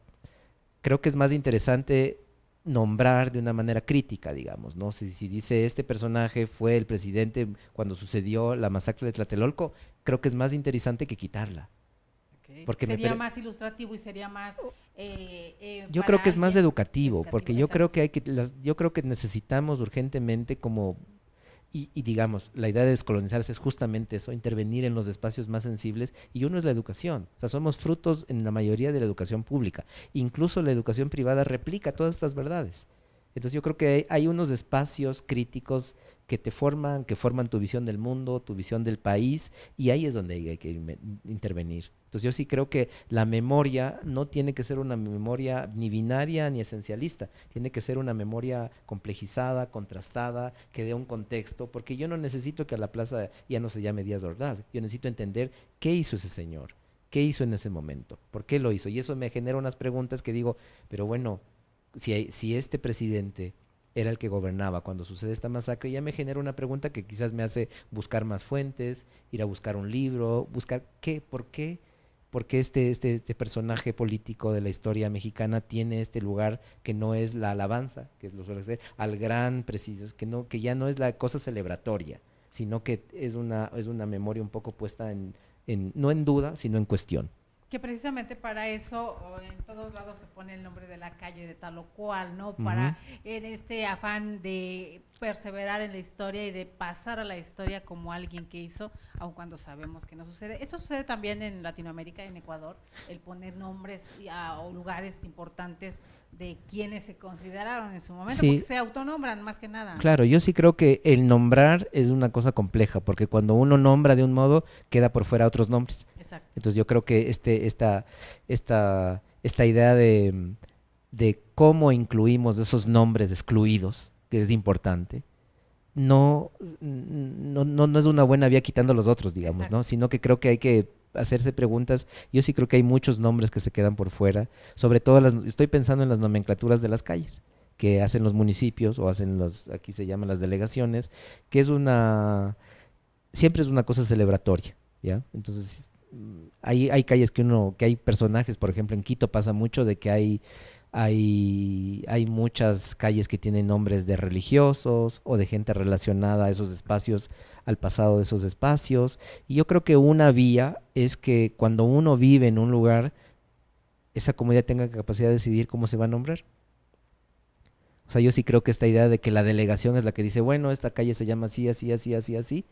creo que es más interesante nombrar de una manera crítica, digamos, ¿no? Si dice este personaje fue el presidente cuando sucedió la masacre de Tlatelolco, creo que es más interesante que quitarla. Ok. Porque Sería más ilustrativo y sería más yo para creo que es más alguien educativo, porque educativo, yo creo exacto. que yo creo que necesitamos urgentemente como y digamos, la idea de descolonizarse es justamente eso, intervenir en los espacios más sensibles, y uno es la educación. O sea, somos frutos en la mayoría de la educación pública. Incluso la educación privada replica todas estas verdades. Entonces yo creo que hay unos espacios críticos que forman tu visión del mundo, tu visión del país, y ahí es donde hay que intervenir. Entonces yo sí creo que la memoria no tiene que ser una memoria ni binaria ni esencialista, tiene que ser una memoria complejizada, contrastada, que dé un contexto, porque yo no necesito que a la plaza ya no se llame Díaz Ordaz, yo necesito entender qué hizo ese señor, qué hizo en ese momento, por qué lo hizo, y eso me genera unas preguntas que digo, pero bueno, si este presidente era el que gobernaba cuando sucede esta masacre, ya me genera una pregunta que quizás me hace buscar más fuentes, ir a buscar un libro, buscar por qué este personaje político de la historia mexicana tiene este lugar que no es la alabanza, que es lo suele ser, al gran presidente, que ya no es la cosa celebratoria, sino que es una memoria un poco puesta no en duda, sino en cuestión. Que precisamente para eso en todos lados se pone el nombre de la calle de tal o cual, ¿no? Ujú. Para en este afán de perseverar en la historia y de pasar a la historia como alguien que hizo, aun cuando sabemos que no sucede. Esto sucede también en Latinoamérica, en Ecuador, el poner nombres o lugares importantes de quienes se consideraron en su momento, porque Sí, se autonombran más que nada. claro, yo sí creo que el nombrar es una cosa compleja, porque cuando uno nombra de un modo, queda por fuera otros nombres. Exacto. Entonces yo creo que esta idea de cómo incluimos esos nombres excluidos, que es importante, no es una buena vía quitando los otros, digamos, ¿no? Exacto. Sino que creo que hay que hacerse preguntas. Yo sí creo que hay muchos nombres que se quedan por fuera, sobre todo estoy pensando en las nomenclaturas de las calles que hacen los municipios o hacen aquí se llaman las delegaciones, que siempre es una cosa celebratoria, ¿ya? Entonces, hay calles que hay personajes, por ejemplo, en Quito pasa mucho de que hay muchas calles que tienen nombres de religiosos o de gente relacionada a esos espacios, al pasado de esos espacios. Y yo creo que una vía es que cuando uno vive en un lugar, esa comunidad tenga capacidad de decidir cómo se va a nombrar. O sea, yo sí creo que esta idea de que la delegación es la que dice, bueno, esta calle se llama así, así, así, así, así,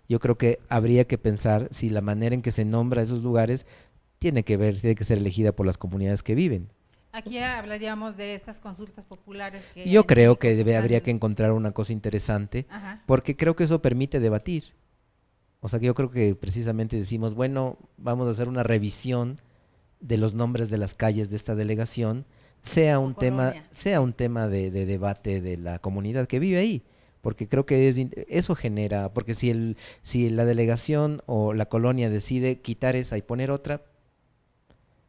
yo creo que habría que pensar si la manera en que se nombra esos lugares tiene que ser elegida por las comunidades que viven. Aquí hablaríamos de estas consultas populares Y que yo en creo México que se habría que están... encontrar una cosa interesante, Ajá. porque creo que eso permite debatir. O sea, que yo creo que precisamente decimos, bueno, vamos a hacer una revisión de los nombres de las calles de esta delegación, O colonia, sea sí. un tema de debate de la comunidad que vive ahí. Porque creo que eso genera, porque si la delegación o la colonia decide quitar esa y poner otra,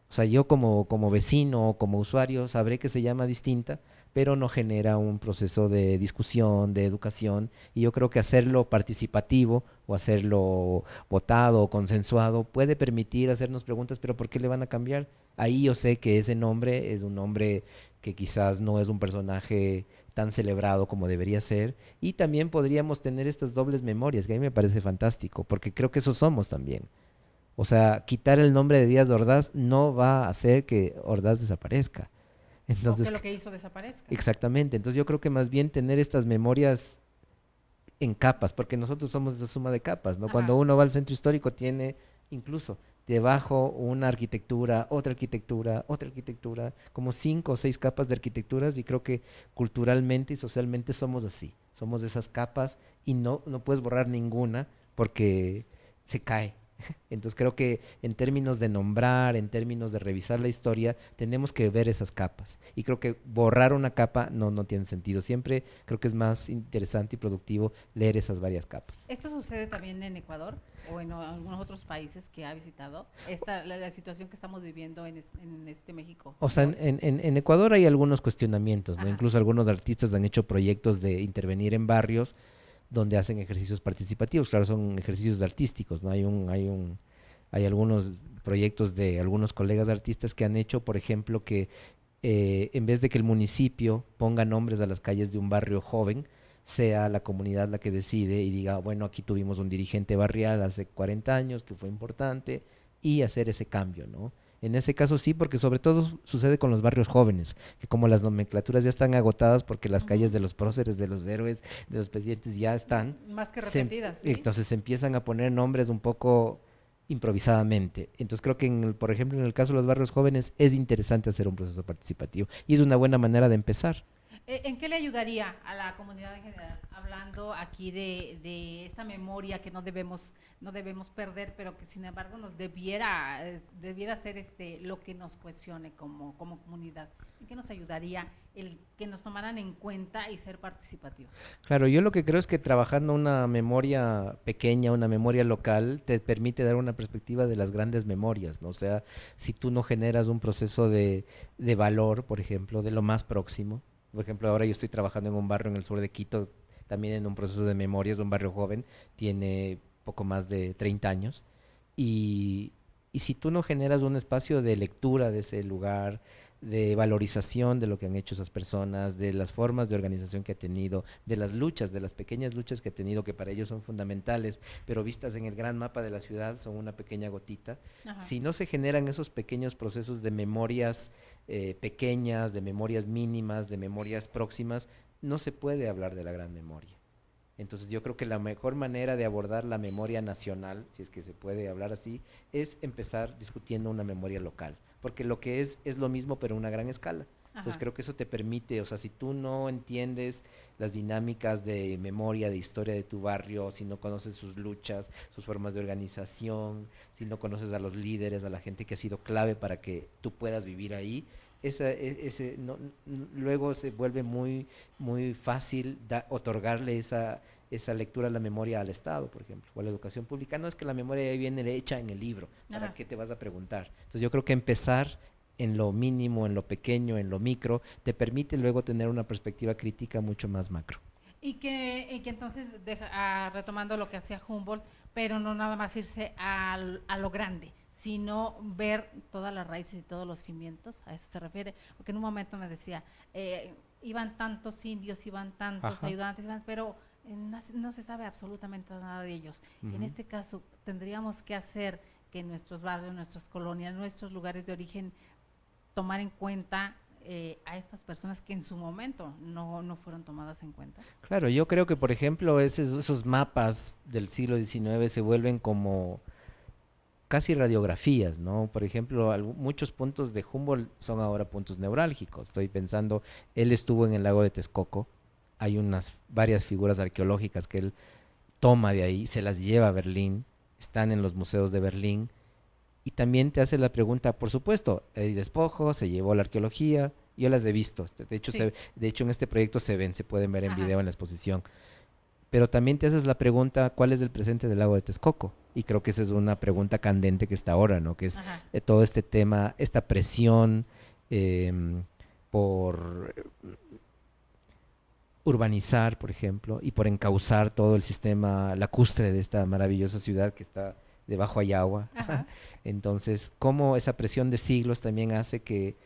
o sea, yo como vecino o como usuario sabré que se llama distinta, pero no genera un proceso de discusión, de educación, y yo creo que hacerlo participativo o hacerlo votado o consensuado puede permitir hacernos preguntas, pero ¿por qué le van a cambiar? Ahí yo sé que ese nombre es un nombre que quizás no es un personaje tan celebrado como debería ser, y también podríamos tener estas dobles memorias, que a mí me parece fantástico, porque creo que eso somos también. O sea, quitar el nombre de Díaz Ordaz no va a hacer que Ordaz desaparezca. O que Entonces, lo que hizo desaparezca. exactamente. Entonces yo creo que más bien tener estas memorias en capas, porque nosotros somos esa suma de capas, ¿no? Cuando Ajá. uno va al centro histórico tiene incluso debajo una arquitectura, otra arquitectura, como 5 o 6 capas de arquitecturas, y creo que culturalmente y socialmente somos así. Somos de esas capas y no puedes borrar ninguna porque se cae. Entonces creo que en términos de nombrar, en términos de revisar la historia, tenemos que ver esas capas. Y creo que borrar una capa no tiene sentido. Siempre creo que es más interesante y productivo leer esas varias capas. ¿Esto sucede también en Ecuador o en algunos otros países que ha visitado? La situación que estamos viviendo en este México O de sea, hoy. en Ecuador hay algunos cuestionamientos, ¿no? Ajá. Incluso algunos artistas han hecho proyectos de intervenir en barrios donde hacen ejercicios participativos. Claro, son ejercicios artísticos, ¿no? Hay algunos proyectos de algunos colegas artistas que han hecho, por ejemplo, que en vez de que el municipio ponga nombres a las calles de un barrio joven, sea la comunidad la que decide y diga, bueno, aquí tuvimos un dirigente barrial hace 40 años que fue importante y hacer ese cambio, ¿no? En ese caso sí, porque sobre todo sucede con los barrios jóvenes, que como las nomenclaturas ya están agotadas porque las calles Ujú. de los próceres, de los héroes, de los presidentes ya están, Más que se repetidas, ¿sí? entonces se empiezan a poner nombres un poco improvisadamente. Entonces creo que, por ejemplo, en el caso de los barrios jóvenes es interesante hacer un proceso participativo y es una buena manera de empezar. ¿En qué le ayudaría a la comunidad en general? Hablando aquí de esta memoria que no debemos perder, pero que sin embargo nos debiera ser lo que nos cohesione como comunidad. ¿En qué nos ayudaría el que nos tomaran en cuenta y ser participativos? Claro, yo lo que creo es que trabajando una memoria pequeña, una memoria local, te permite dar una perspectiva de las grandes memorias, ¿no? O sea, si tú no generas un proceso de valor, por ejemplo, de lo más próximo. Por ejemplo, ahora yo estoy trabajando en un barrio en el sur de Quito, también en un proceso de memorias, un barrio joven, tiene poco más de 30 años. Y, y si tú no generas un espacio de lectura de ese lugar, de valorización de lo que han hecho esas personas, de las formas de organización que ha tenido, de las luchas, de las pequeñas luchas que ha tenido, que para ellos son fundamentales, pero vistas en el gran mapa de la ciudad son una pequeña gotita. Ajá. Si no se generan esos pequeños procesos de memorias pequeñas, de memorias mínimas, de memorias próximas, no se puede hablar de la gran memoria. Entonces yo creo que la mejor manera de abordar la memoria nacional, si es que se puede hablar así, es empezar discutiendo una memoria local, porque lo que es lo mismo pero a una gran escala. Entonces Ajá. creo que eso te permite, o sea, si tú no entiendes las dinámicas de memoria, de historia de tu barrio, si no conoces sus luchas, sus formas de organización, si no conoces a los líderes, a la gente que ha sido clave para que tú puedas vivir ahí, luego se vuelve muy fácil otorgarle esa lectura a la memoria al Estado, por ejemplo, o a la educación pública. No es que la memoria ya viene hecha en el libro, ¿para Ajá. qué te vas a preguntar? Entonces yo creo que empezar en lo mínimo, en lo pequeño, en lo micro, te permite luego tener una perspectiva crítica mucho más macro. Y que entonces, retomando lo que hacía Humboldt, pero no nada más irse a lo grande, sino ver todas las raíces y todos los cimientos, a eso se refiere, porque en un momento me decía, iban tantos indios, iban tantos Ajá. ayudantes, pero no se sabe absolutamente nada de ellos. En Ujú. este caso, tendríamos que hacer que nuestros barrios, nuestras colonias, nuestros lugares de origen, tomar en cuenta a estas personas que en su momento no fueron tomadas en cuenta. Claro, yo creo que, por ejemplo, esos mapas del siglo XIX se vuelven como casi radiografías, ¿no? Por ejemplo, muchos puntos de Humboldt son ahora puntos neurálgicos. Estoy pensando, él estuvo en el lago de Texcoco, hay varias figuras arqueológicas que él toma de ahí, se las lleva a Berlín, están en los museos de Berlín, y también te hace la pregunta, por supuesto, hay despojos, se llevó la arqueología, yo las he visto, de hecho, Sí, de hecho en este proyecto se pueden ver en ajá. video en la exposición, pero también te haces la pregunta, ¿cuál es el presente del lago de Texcoco? Y creo que esa es una pregunta candente que está ahora, ¿no? Que es Ajá. todo este tema, esta presión em, por urbanizar, por ejemplo, y por encauzar todo el sistema lacustre de esta maravillosa ciudad que está debajo hay agua. Ajá. Entonces, cómo esa presión de siglos también hace que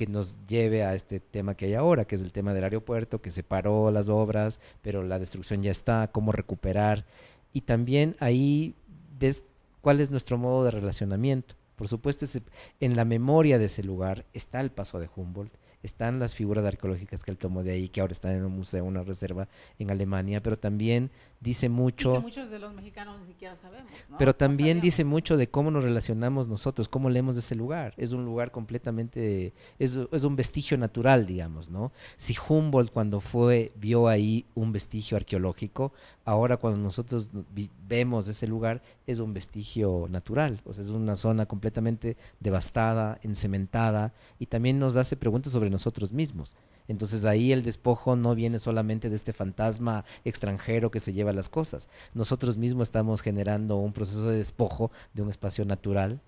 nos lleve a este tema que hay ahora, que es el tema del aeropuerto, que se paró las obras, pero la destrucción ya está, cómo recuperar. Y también ahí ves cuál es nuestro modo de relacionamiento. Por supuesto, en la memoria de ese lugar está el paso de Humboldt, están las figuras arqueológicas que él tomó de ahí, que ahora están en un museo, una reserva en Alemania, pero también dice Y que mucho, muchos de los mexicanos ni siquiera sabemos, ¿no? pero No también dice sabíamos. mucho de cómo nos relacionamos nosotros, cómo leemos de ese lugar. Es un lugar completamente, es un vestigio natural, digamos, ¿no? Si Humboldt cuando vio ahí un vestigio arqueológico, ahora cuando nosotros vemos ese lugar, es un vestigio natural. O sea, es una zona completamente devastada, encementada, y también nos hace preguntas sobre nosotros mismos. Entonces ahí el despojo no viene solamente de este fantasma extranjero que se lleva las cosas. Nosotros mismos estamos generando un proceso de despojo de un espacio natural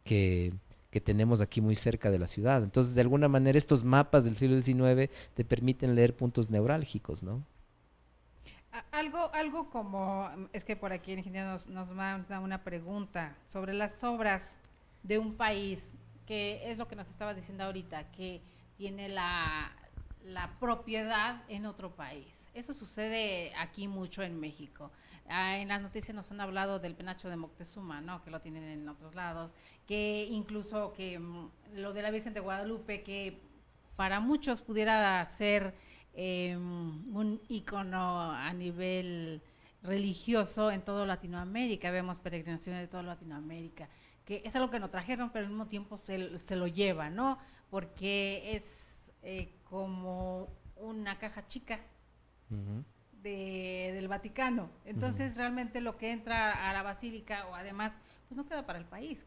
que, que tenemos aquí muy cerca de la ciudad. Entonces, de alguna manera, estos mapas del siglo XIX te permiten leer puntos neurálgicos, ¿no? Algo como, es que por aquí el ingeniero nos manda una pregunta sobre las obras de un país, que es lo que nos estaba diciendo ahorita, que tiene la propiedad en otro país. Eso sucede aquí mucho en México. En las noticias nos han hablado del penacho de Moctezuma, ¿no? Que lo tienen en otros lados, que incluso que lo de la Virgen de Guadalupe, que para muchos pudiera ser un ícono a nivel religioso en toda Latinoamérica, vemos peregrinaciones de toda Latinoamérica, que es algo que no trajeron, pero al mismo tiempo se lo lleva, ¿no? Porque es como una caja chica del Vaticano. Entonces, realmente lo que entra a la basílica o además, pues no queda para el país,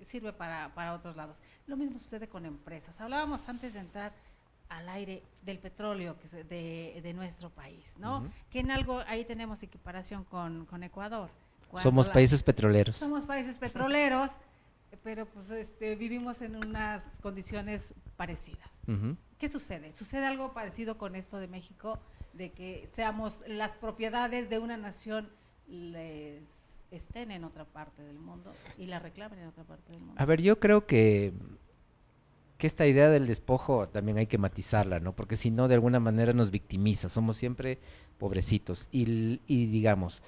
sirve para otros lados. Lo mismo sucede con empresas. Hablábamos antes de entrar al aire del petróleo de nuestro país, ¿no? Que en algo ahí tenemos equiparación con Ecuador. Somos países petroleros. Somos países petroleros, pero pues vivimos en unas condiciones parecidas. ¿Qué sucede? ¿Sucede algo parecido con esto de México? De que seamos las propiedades de una nación, les estén en otra parte del mundo y la reclamen en otra parte del mundo. A ver, yo creo que esta idea del despojo también hay que matizarla, ¿no? Porque si no, de alguna manera nos victimiza, somos siempre pobrecitos. Y digamos,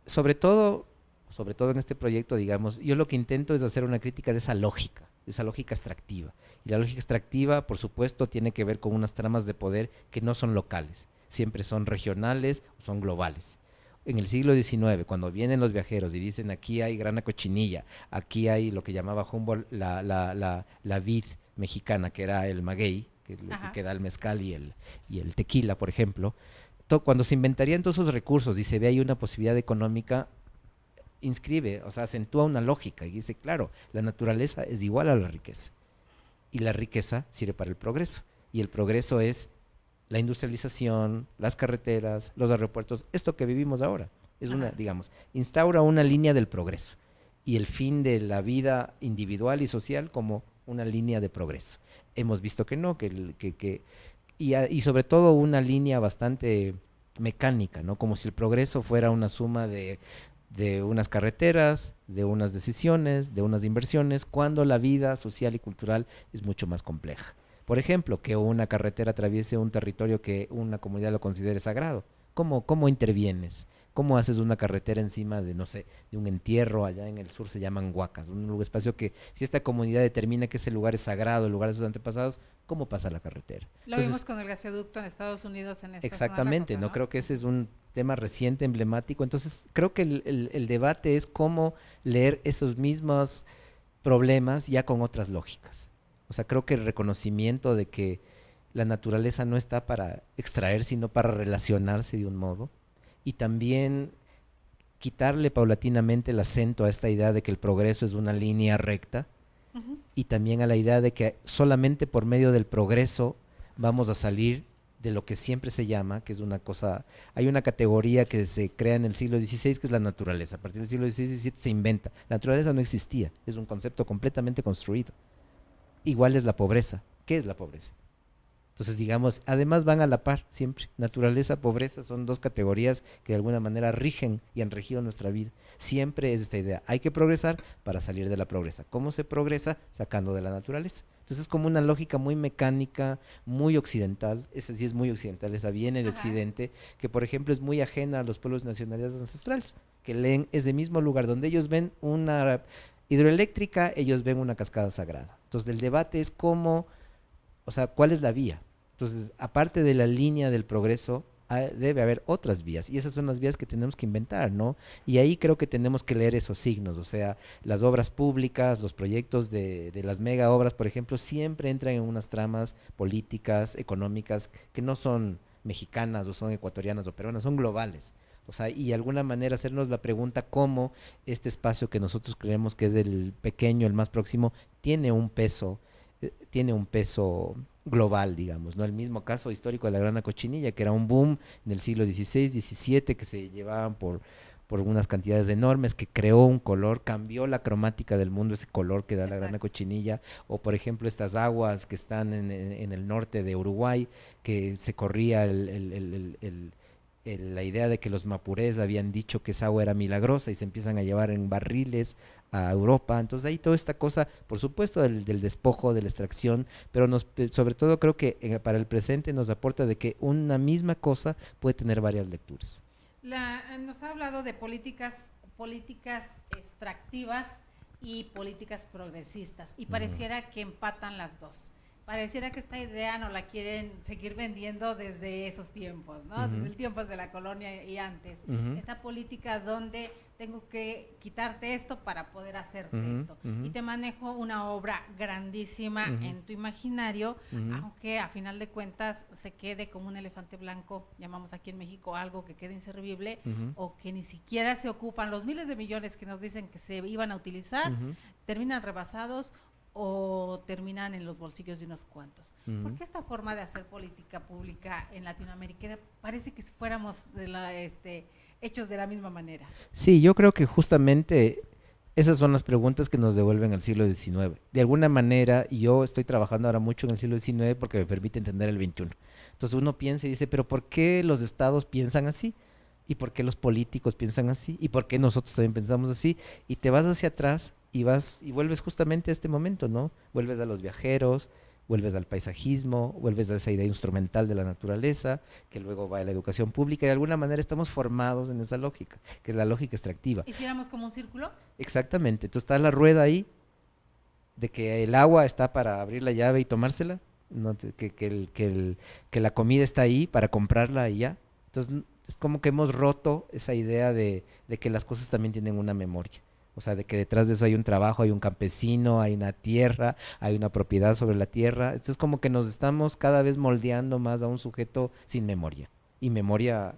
sobre todo en este proyecto, digamos, yo lo que intento es hacer una crítica de esa lógica extractiva. Y la lógica extractiva, por supuesto, tiene que ver con unas tramas de poder que no son locales, siempre son regionales o son globales. En el siglo XIX, cuando vienen los viajeros y dicen aquí hay grana cochinilla, aquí hay lo que llamaba Humboldt la vid mexicana, que era el maguey, que es lo que da el mezcal y el tequila, por ejemplo, cuando se inventarían todos esos recursos y se ve ahí una posibilidad económica, inscribe, o sea, acentúa una lógica y dice, claro, la naturaleza es igual a la riqueza y la riqueza sirve para el progreso y el progreso es la industrialización, las carreteras, los aeropuertos, esto que vivimos ahora, es una, digamos, instaura una línea del progreso y el fin de la vida individual y social como una línea de progreso. Hemos visto que no, y sobre todo una línea bastante mecánica, ¿no? Como si el progreso fuera una suma de unas carreteras, de unas decisiones, de unas inversiones, cuando la vida social y cultural es mucho más compleja. Por ejemplo, que una carretera atraviese un territorio que una comunidad lo considere sagrado. ¿Cómo intervienes? ¿Cómo haces una carretera encima de, no sé, de un entierro? Allá en el sur se llaman huacas, un espacio que si esta comunidad determina que ese lugar es sagrado, el lugar de sus antepasados, ¿cómo pasa la carretera? Lo vimos con el gasoducto en Estados Unidos. Exactamente, ¿no? Creo que ese es un tema reciente, emblemático. Entonces, creo que el debate es cómo leer esos mismos problemas ya con otras lógicas. O sea, creo que el reconocimiento de que la naturaleza no está para extraer, sino para relacionarse de un modo. Y también quitarle paulatinamente el acento a esta idea de que el progreso es una línea recta y también a la idea de que solamente por medio del progreso vamos a salir de lo que siempre se llama, que es una cosa, hay una categoría que se crea en el siglo XVI que es la naturaleza. A partir del siglo XVI y XVII se inventa. La naturaleza no existía, es un concepto completamente construido. Igual es la pobreza. ¿Qué es la pobreza? Entonces, digamos, además van a la par siempre. Naturaleza, pobreza son dos categorías que de alguna manera rigen y han regido nuestra vida. Siempre es esta idea. Hay que progresar para salir de la pobreza. ¿Cómo se progresa? Sacando de la naturaleza. Entonces es como una lógica muy mecánica, muy occidental. Esa sí es muy occidental, esa viene de Occidente, que por ejemplo es muy ajena a los pueblos nacionales ancestrales, que leen ese mismo lugar donde ellos ven una hidroeléctrica, ellos ven una cascada sagrada. Entonces el debate es cómo, o sea, ¿cuál es la vía? Entonces, aparte de la línea del progreso, debe haber otras vías, y esas son las vías que tenemos que inventar, ¿no? Y ahí creo que tenemos que leer esos signos, o sea, las obras públicas, los proyectos de las mega obras, por ejemplo, siempre entran en unas tramas políticas, económicas, que no son mexicanas, o son ecuatorianas, o peruanas, son globales. O sea, y de alguna manera hacernos la pregunta cómo este espacio que nosotros creemos que es el pequeño, el más próximo, tiene un peso global, digamos, ¿no? El mismo caso histórico de la grana cochinilla, que era un boom en el siglo XVI, XVII, que se llevaban por unas cantidades enormes, que creó un color, cambió la cromática del mundo, ese color que da la grana cochinilla, o por ejemplo estas aguas que están en el norte de Uruguay, que se corría la idea de que los mapurés habían dicho que esa agua era milagrosa y se empiezan a llevar en barriles a Europa. Entonces ahí toda esta cosa, por supuesto, del despojo, de la extracción, pero sobre todo creo que para el presente nos aporta de que una misma cosa puede tener varias lecturas. Nos ha hablado de políticas extractivas y políticas progresistas, y pareciera que empatan las dos. Pareciera que esta idea no la quieren seguir vendiendo desde esos tiempos, ¿no? Desde el tiempos de la colonia y antes. Esta política donde tengo que quitarte esto para poder hacerte esto. Y te manejo una obra grandísima en tu imaginario, aunque a final de cuentas se quede como un elefante blanco, llamamos aquí en México algo que quede inservible, o que ni siquiera se ocupan. Los miles de millones que nos dicen que se iban a utilizar, terminan rebasados o terminan en los bolsillos de unos cuantos. ¿Por qué esta forma de hacer política pública en Latinoamérica parece que si fuéramos hechos de la misma manera? Sí, yo creo que justamente esas son las preguntas que nos devuelven al siglo XIX. De alguna manera, yo estoy trabajando ahora mucho en el siglo XIX porque me permite entender el XXI. Entonces uno piensa y dice, pero ¿por qué los estados piensan así? ¿Y por qué los políticos piensan así? ¿Y por qué nosotros también pensamos así? Y te vas hacia atrás y vuelves justamente a este momento, ¿no? Vuelves a los viajeros, vuelves al paisajismo, vuelves a esa idea instrumental de la naturaleza, que luego va a la educación pública, y de alguna manera estamos formados en esa lógica, que es la lógica extractiva. ¿Hiciéramos como un círculo? Exactamente, entonces está la rueda ahí, de que el agua está para abrir la llave y tomársela, no, que la comida está ahí para comprarla y ya. Entonces es como que hemos roto esa idea de que las cosas también tienen una memoria. O sea, de que detrás de eso hay un trabajo, hay un campesino, hay una tierra, hay una propiedad sobre la tierra. Entonces como que nos estamos cada vez moldeando más a un sujeto sin memoria. Y memoria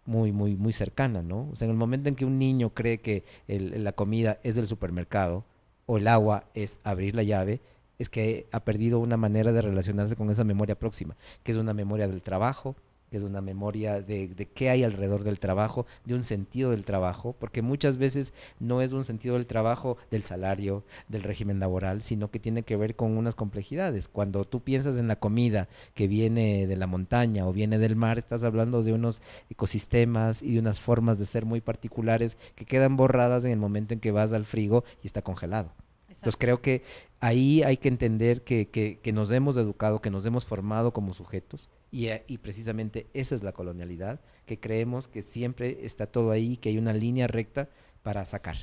muy, muy, muy cercana, ¿no? O sea, en el momento en que un niño cree que la comida es del supermercado o el agua es abrir la llave, es que ha perdido una manera de relacionarse con esa memoria próxima, que es una memoria del trabajo, que es una memoria de qué hay alrededor del trabajo, de un sentido del trabajo, porque muchas veces no es un sentido del trabajo, del salario, del régimen laboral, sino que tiene que ver con unas complejidades. Cuando tú piensas en la comida que viene de la montaña o viene del mar, estás hablando de unos ecosistemas y de unas formas de ser muy particulares que quedan borradas en el momento en que vas al frigo y está congelado. Entonces creo que ahí hay que entender que nos hemos educado, que nos hemos formado como sujetos, y precisamente esa es la colonialidad, que creemos que siempre está todo ahí, que hay una línea recta para sacar.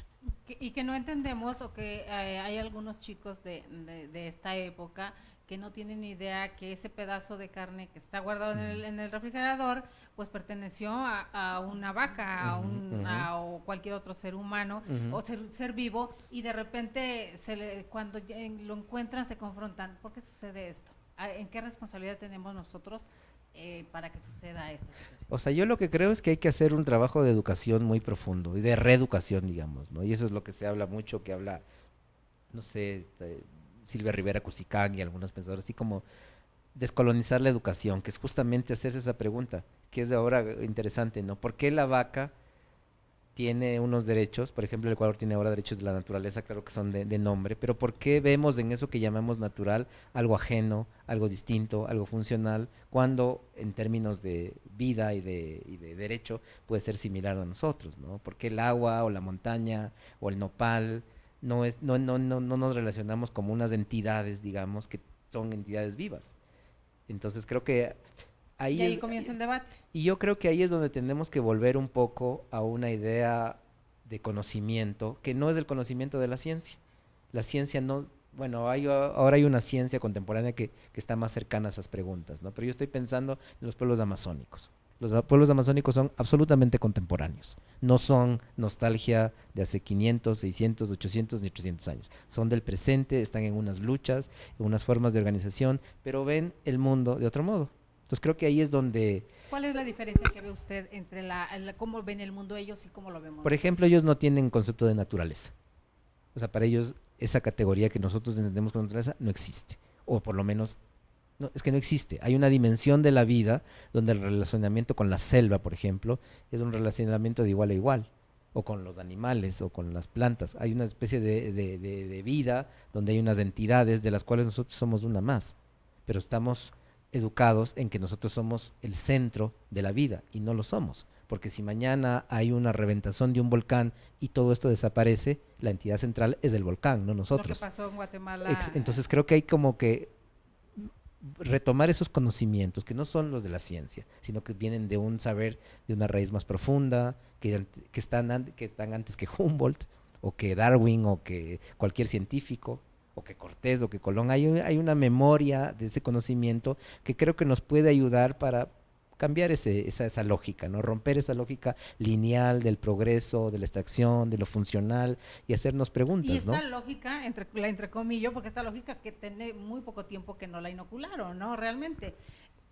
Y que no entendemos, o que hay algunos chicos de esta época que no tienen ni idea que ese pedazo de carne que está guardado en el refrigerador, pues perteneció a una vaca, o cualquier otro ser humano, o ser vivo, y de repente cuando lo encuentran se confrontan. ¿Por qué sucede esto? ¿En qué responsabilidad tenemos nosotros para que suceda esta situación? O sea, yo lo que creo es que hay que hacer un trabajo de educación muy profundo y de reeducación, digamos, ¿no? Y eso es lo que se habla mucho, que habla, no sé, Silvia Rivera Cusicán y algunos pensadores, así como descolonizar la educación, que es justamente hacerse esa pregunta, que es de ahora interesante, ¿no? ¿Por qué la vaca tiene unos derechos? Por ejemplo, el Ecuador tiene ahora derechos de la naturaleza, claro que son de nombre, pero ¿por qué vemos en eso que llamamos natural algo ajeno, algo distinto, algo funcional, cuando en términos de vida y de derecho puede ser similar a nosotros, ¿no? ¿Por qué el agua o la montaña o el nopal no nos relacionamos como unas entidades, digamos, que son entidades vivas? Entonces creo que y ahí comienza el debate. Y yo creo que ahí es donde tenemos que volver un poco a una idea de conocimiento, que no es el conocimiento de la ciencia. La ciencia no, bueno, ahora hay una ciencia contemporánea que está más cercana a esas preguntas, ¿no? Pero yo estoy pensando en los pueblos amazónicos. Los pueblos amazónicos son absolutamente contemporáneos. No son nostalgia de hace 500, 600, 800 ni 300 años. Son del presente, están en unas luchas, en unas formas de organización, pero ven el mundo de otro modo. Entonces creo que ahí es donde... ¿Cuál es la diferencia que ve usted entre cómo ven el mundo ellos y cómo lo vemos? Por ejemplo, ellos no tienen concepto de naturaleza. O sea, para ellos esa categoría que nosotros entendemos como naturaleza no existe. O por lo menos, no, es que no existe. Hay una dimensión de la vida donde el relacionamiento con la selva, por ejemplo, es un relacionamiento de igual a igual. O con los animales, o con las plantas. Hay una especie de vida donde hay unas entidades de las cuales nosotros somos una más. Pero estamos educados en que nosotros somos el centro de la vida y no lo somos. Porque si mañana hay una reventazón de un volcán y todo esto desaparece, la entidad central es el volcán, no nosotros. Lo que pasó en Guatemala. Entonces creo que hay como que retomar esos conocimientos que no son los de la ciencia, sino que vienen de un saber, de una raíz más profunda, que están antes que Humboldt, o que Darwin, o que cualquier científico, o que Cortés, o que Colón. Hay una memoria de ese conocimiento que creo que nos puede ayudar para cambiar esa lógica, ¿no? Romper esa lógica lineal del progreso, de la extracción, de lo funcional y hacernos preguntas, y esta ¿no? lógica, la entrecomillo, porque esta lógica que tiene muy poco tiempo que no la inocularon, ¿no? Realmente.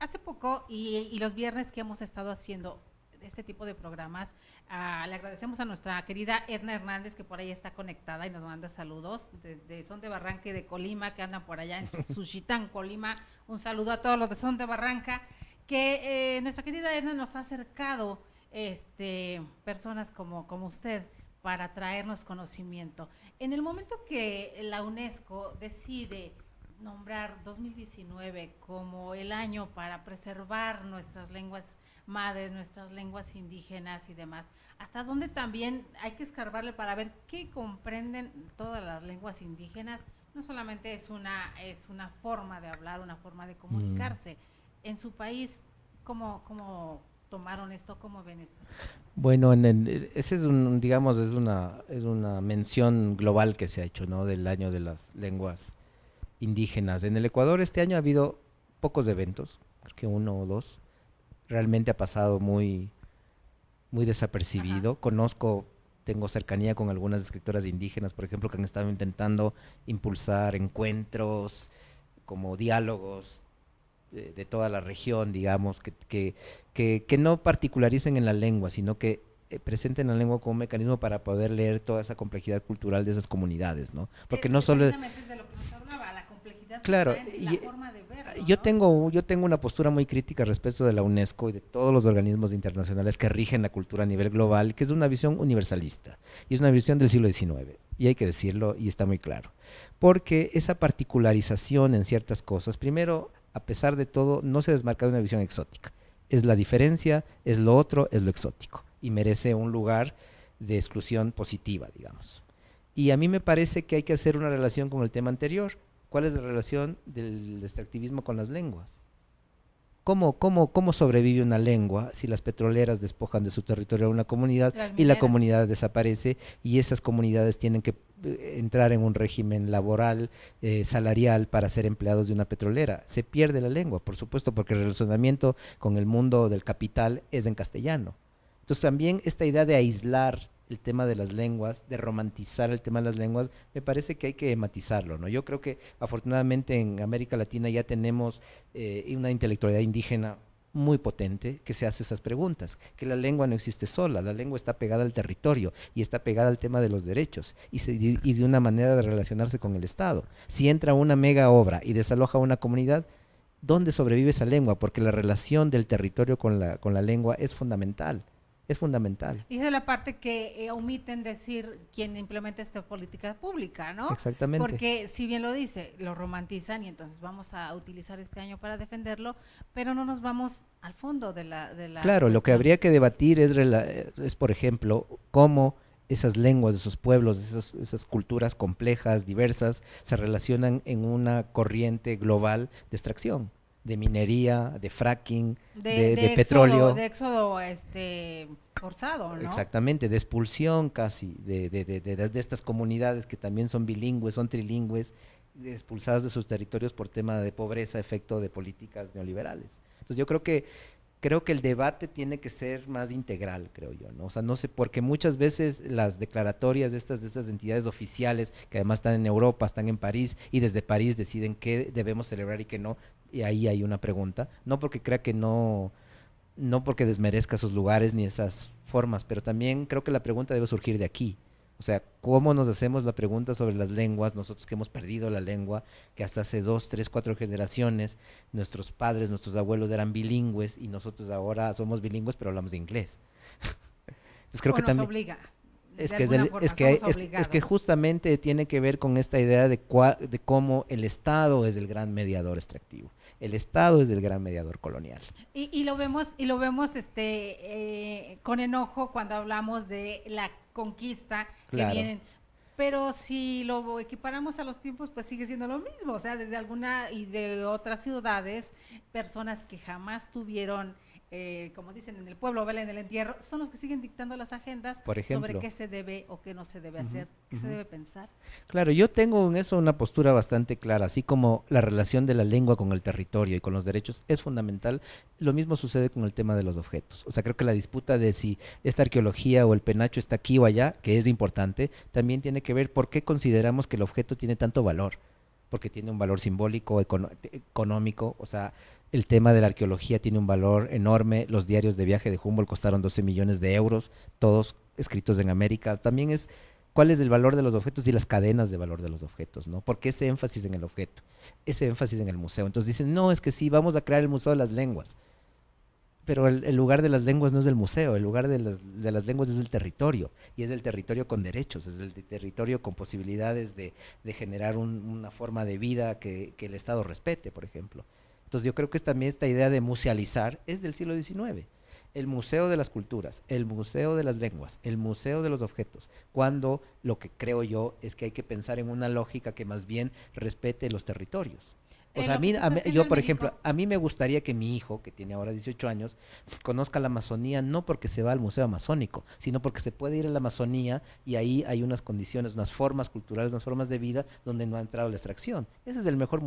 Hace poco, y los viernes que hemos estado haciendo este tipo de programas, le agradecemos a nuestra querida Edna Hernández, que por ahí está conectada y nos manda saludos, desde Son de Barranca y de Colima, que andan por allá en Suchitán, Colima. Un saludo a todos los de Son de Barranca, que nuestra querida Edna nos ha acercado personas como usted para traernos conocimiento. En el momento que la UNESCO decide nombrar 2019 como el año para preservar nuestras lenguas madres, nuestras lenguas indígenas y demás, hasta dónde también hay que escarbarle para ver qué comprenden todas las lenguas indígenas. No solamente es una forma de hablar, una forma de comunicarse. En su país, ¿cómo tomaron esto? ¿Cómo ven esto? Bueno, ese es digamos, es una mención global que se ha hecho, ¿no? Del año de las lenguas indígenas. En el Ecuador este año ha habido pocos eventos, creo que 1 o 2. Realmente ha pasado muy desapercibido. Tengo cercanía con algunas escritoras indígenas, por ejemplo, que han estado intentando impulsar encuentros, como diálogos de toda la región, digamos, que no particularicen en la lengua, sino que presenten la lengua como un mecanismo para poder leer toda esa complejidad cultural de esas comunidades, ¿no? Porque no solo es de lo que nos hablaba, la complejidad claro, y la forma de verlo, yo ¿no? tengo una postura muy crítica respecto de la UNESCO y de todos los organismos internacionales que rigen la cultura a nivel global, que es una visión universalista y es una visión del siglo XIX, y hay que decirlo y está muy claro, porque esa particularización en ciertas cosas, primero, a pesar de todo, no se desmarca de una visión exótica. Es la diferencia, es lo otro, es lo exótico. Y merece un lugar de exclusión positiva, digamos. Y a mí me parece que hay que hacer una relación con el tema anterior. ¿Cuál es la relación del extractivismo con las lenguas? ¿Cómo sobrevive una lengua si las petroleras despojan de su territorio a una comunidad y la comunidad desaparece y esas comunidades tienen que entrar en un régimen laboral, salarial para ser empleados de una petrolera? Se pierde la lengua, por supuesto, porque el relacionamiento con el mundo del capital es en castellano. Entonces también esta idea de aislar el tema de las lenguas, de romantizar el tema de las lenguas, me parece que hay que matizarlo, ¿no? Yo creo que afortunadamente en América Latina ya tenemos una intelectualidad indígena muy potente que se hace esas preguntas, que la lengua no existe sola, la lengua está pegada al territorio y está pegada al tema de los derechos y de una manera de relacionarse con el Estado. Si entra una mega obra y desaloja una comunidad, ¿dónde sobrevive esa lengua? Porque la relación del territorio con la lengua es fundamental. Es fundamental. Y esa es la parte que omiten decir quien implementa esta política pública, ¿no? Exactamente. Porque si bien lo dice, lo romantizan y entonces vamos a utilizar este año para defenderlo, pero no nos vamos al fondo de la Claro, cuestión. lo que habría que debatir es, por ejemplo, cómo esas lenguas de esos pueblos, esas culturas complejas, diversas, se relacionan en una corriente global de extracción, de minería, de fracking, de petróleo. De éxodo forzado, ¿no? Exactamente, de expulsión casi de estas comunidades que también son bilingües, son trilingües, expulsadas de sus territorios por tema de pobreza, efecto de políticas neoliberales. Entonces yo creo que el debate tiene que ser más integral, creo yo, ¿no? O sea, no sé, porque muchas veces las declaratorias de estas entidades oficiales, que además están en Europa, están en París, y desde París deciden qué debemos celebrar y qué no, y ahí hay una pregunta, no porque crea que no porque desmerezca esos lugares ni esas formas, pero también creo que la pregunta debe surgir de aquí. O sea, ¿cómo nos hacemos la pregunta sobre las lenguas? Nosotros que hemos perdido la lengua, que hasta hace 2, 3, 4 generaciones, nuestros padres, nuestros abuelos eran bilingües y nosotros ahora somos bilingües pero hablamos inglés. Entonces creo que también obliga. Es que justamente tiene que ver con esta idea de cómo el Estado es el gran mediador extractivo. El Estado es el gran mediador colonial. Y lo vemos, con enojo cuando hablamos de la conquista que Claro. vienen. Pero si lo equiparamos a los tiempos, pues sigue siendo lo mismo. O sea, desde alguna y de otras ciudades, personas que jamás tuvieron, como dicen en el pueblo, vela en el entierro, son los que siguen dictando las agendas Por ejemplo. sobre qué se debe o qué no se debe hacer, qué se debe pensar. Claro, yo tengo en eso una postura bastante clara, así como la relación de la lengua con el territorio y con los derechos es fundamental, lo mismo sucede con el tema de los objetos. O sea, creo que la disputa de si esta arqueología o el penacho está aquí o allá, que es importante, también tiene que ver por qué consideramos que el objeto tiene tanto valor, porque tiene un valor simbólico, económico, o sea, el tema de la arqueología tiene un valor enorme, los diarios de viaje de Humboldt costaron 12 millones de euros, todos escritos en América, también es cuál es el valor de los objetos y las cadenas de valor de los objetos, ¿no? ¿Por qué ese énfasis en el objeto? Ese énfasis en el museo. Entonces dicen, no, es que sí, vamos a crear el Museo de las Lenguas. Pero el lugar de las lenguas no es el museo, el lugar de las lenguas es el territorio, y es el territorio con derechos, es el territorio con posibilidades de generar una forma de vida que el Estado respete, por ejemplo. Entonces yo creo que también esta idea de musealizar es del siglo XIX. El Museo de las Culturas, el Museo de las Lenguas, el Museo de los Objetos, cuando lo que creo yo es que hay que pensar en una lógica que más bien respete los territorios. O sea, yo, por ejemplo, a mí me gustaría que mi hijo, que tiene ahora 18 años, conozca la Amazonía no porque se va al Museo Amazónico, sino porque se puede ir a la Amazonía y ahí hay unas condiciones, unas formas culturales, unas formas de vida donde no ha entrado la extracción. Ese es el mejor,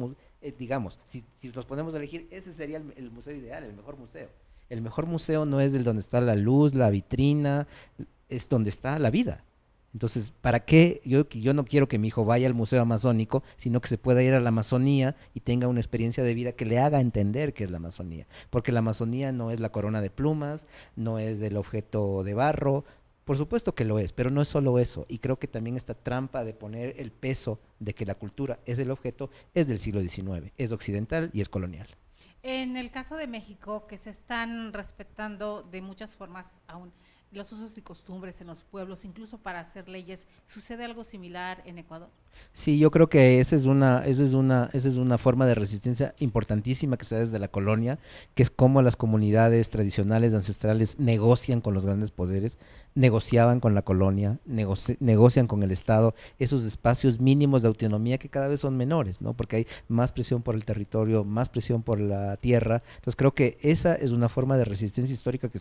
digamos, si nos ponemos a elegir, ese sería el museo ideal, el mejor museo. El mejor museo no es el donde está la luz, la vitrina, es donde está la vida. Entonces, ¿para qué? Yo no quiero que mi hijo vaya al Museo Amazónico, sino que se pueda ir a la Amazonía y tenga una experiencia de vida que le haga entender qué es la Amazonía. Porque la Amazonía no es la corona de plumas, no es el objeto de barro, por supuesto que lo es, pero no es solo eso. Y creo que también esta trampa de poner el peso de que la cultura es el objeto es del siglo XIX, es occidental y es colonial. En el caso de México, que se están respetando de muchas formas aún los usos y costumbres en los pueblos, incluso para hacer leyes, ¿sucede algo similar en Ecuador? Sí, yo creo que esa es una forma de resistencia importantísima que se da desde la colonia, que es cómo las comunidades tradicionales, ancestrales, negocian con los grandes poderes, negociaban con la colonia, negocian con el Estado, esos espacios mínimos de autonomía que cada vez son menores, ¿no? Porque hay más presión por el territorio, más presión por la tierra. Entonces creo que esa es una forma de resistencia histórica que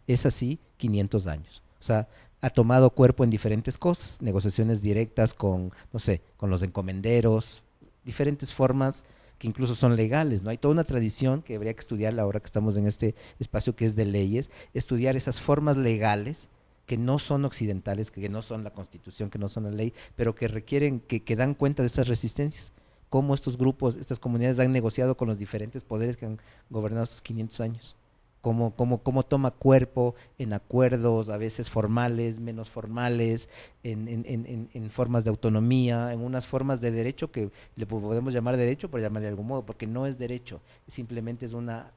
es así 500 años. O sea, ha tomado cuerpo en diferentes cosas, negociaciones directas con, no sé, con los encomenderos, diferentes formas que incluso son legales, ¿no? Hay toda una tradición que habría que estudiar ahora que estamos en este espacio que es de leyes, estudiar esas formas legales que no son occidentales, que no son la Constitución, que no son la ley, pero que requieren, que dan cuenta de esas resistencias, cómo estos grupos, estas comunidades han negociado con los diferentes poderes que han gobernado estos 500 años. Cómo toma cuerpo en acuerdos, a veces formales, menos formales, en formas de autonomía, en unas formas de derecho que le podemos llamar derecho, por llamarle de algún modo, porque no es derecho, simplemente es una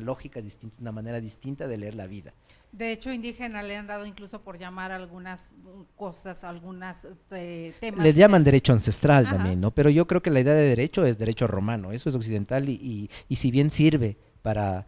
lógica distinta, una manera distinta de leer la vida. De hecho, indígena le han dado incluso por llamar algunas cosas, algunos temas. Les llaman derecho ancestral. Ajá. También, ¿no? Pero yo creo que la idea de derecho es derecho romano, eso es occidental y si bien sirve para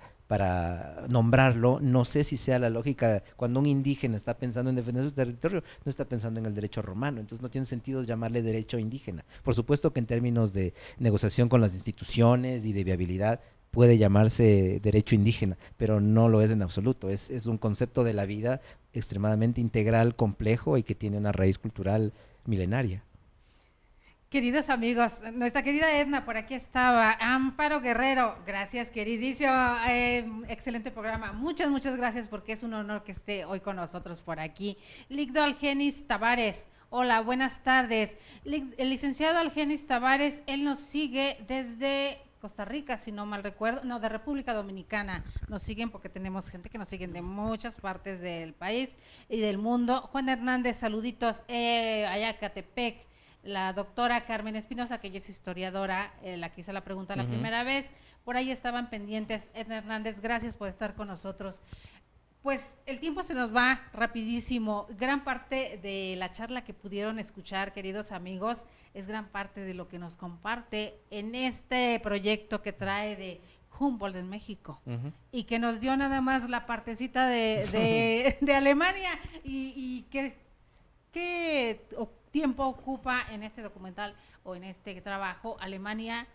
nombrarlo, no sé si sea la lógica, cuando un indígena está pensando en defender su territorio, no está pensando en el derecho romano, entonces no tiene sentido llamarle derecho indígena. Por supuesto que en términos de negociación con las instituciones y de viabilidad puede llamarse derecho indígena, pero no lo es en absoluto, es un concepto de la vida extremadamente integral, complejo y que tiene una raíz cultural milenaria. Queridos amigos, nuestra querida Edna por aquí estaba, Amparo Guerrero, gracias queridísimo, excelente programa, muchas gracias porque es un honor que esté hoy con nosotros por aquí. Ligdo Algenis Tavares, hola, buenas tardes. El licenciado Algenis Tavares, él nos sigue desde Costa Rica, si no mal recuerdo, no, de República Dominicana, nos siguen porque tenemos gente que nos siguen de muchas partes del país y del mundo. Juan Hernández, saluditos, allá Catepec. La doctora Carmen Espinosa, que ella es historiadora, la que hizo la pregunta la primera vez, por ahí estaban pendientes. Edna Hernández, gracias por estar con nosotros. pues el tiempo se nos va rapidísimo. Gran parte de la charla que pudieron escuchar, queridos amigos, es gran parte de lo que nos comparte en este proyecto que trae de Humboldt en México, y que nos dio nada más la partecita de Alemania, y qué tiempo ocupa en este documental o en este trabajo Alemania,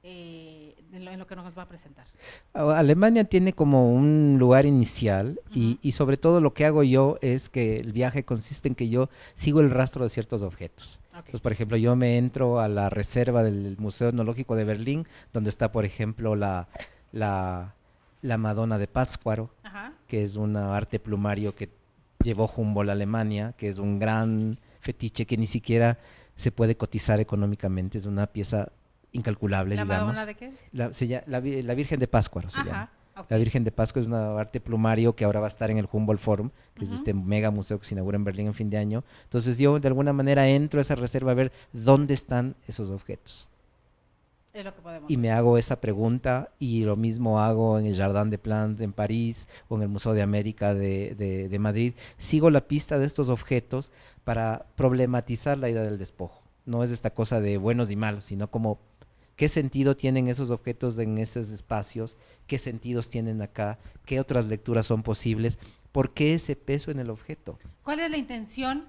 en lo que nos va a presentar. Alemania tiene como un lugar inicial y sobre todo lo que hago yo es que el viaje consiste en que yo sigo el rastro de ciertos objetos. Okay. Entonces, por ejemplo, yo me entro a la reserva del Museo Etnológico de Berlín, donde está, por ejemplo, la Madonna de Pátzcuaro, que es un arte plumario que llevó Humboldt a Alemania, que es un gran fetiche que ni siquiera se puede cotizar económicamente, es una pieza incalculable, ¿La digamos. Madonna de qué? La Virgen de Pátzcuaro se llama. Okay. La Virgen de Pátzcuaro es un arte plumario que ahora va a estar en el Humboldt Forum, que es este mega museo que se inaugura en Berlín en fin de año. Entonces yo de alguna manera entro a esa reserva a ver dónde están esos objetos. Es lo que podemos y hacer. Me hago esa pregunta, y lo mismo hago en el Jardin des Plantes en París o en el Museo de América de Madrid. Sigo la pista de estos objetos para problematizar la idea del despojo. No es esta cosa de buenos y malos, sino como qué sentido tienen esos objetos en esos espacios, qué sentidos tienen acá, qué otras lecturas son posibles, por qué ese peso en el objeto. ¿Cuál es la intención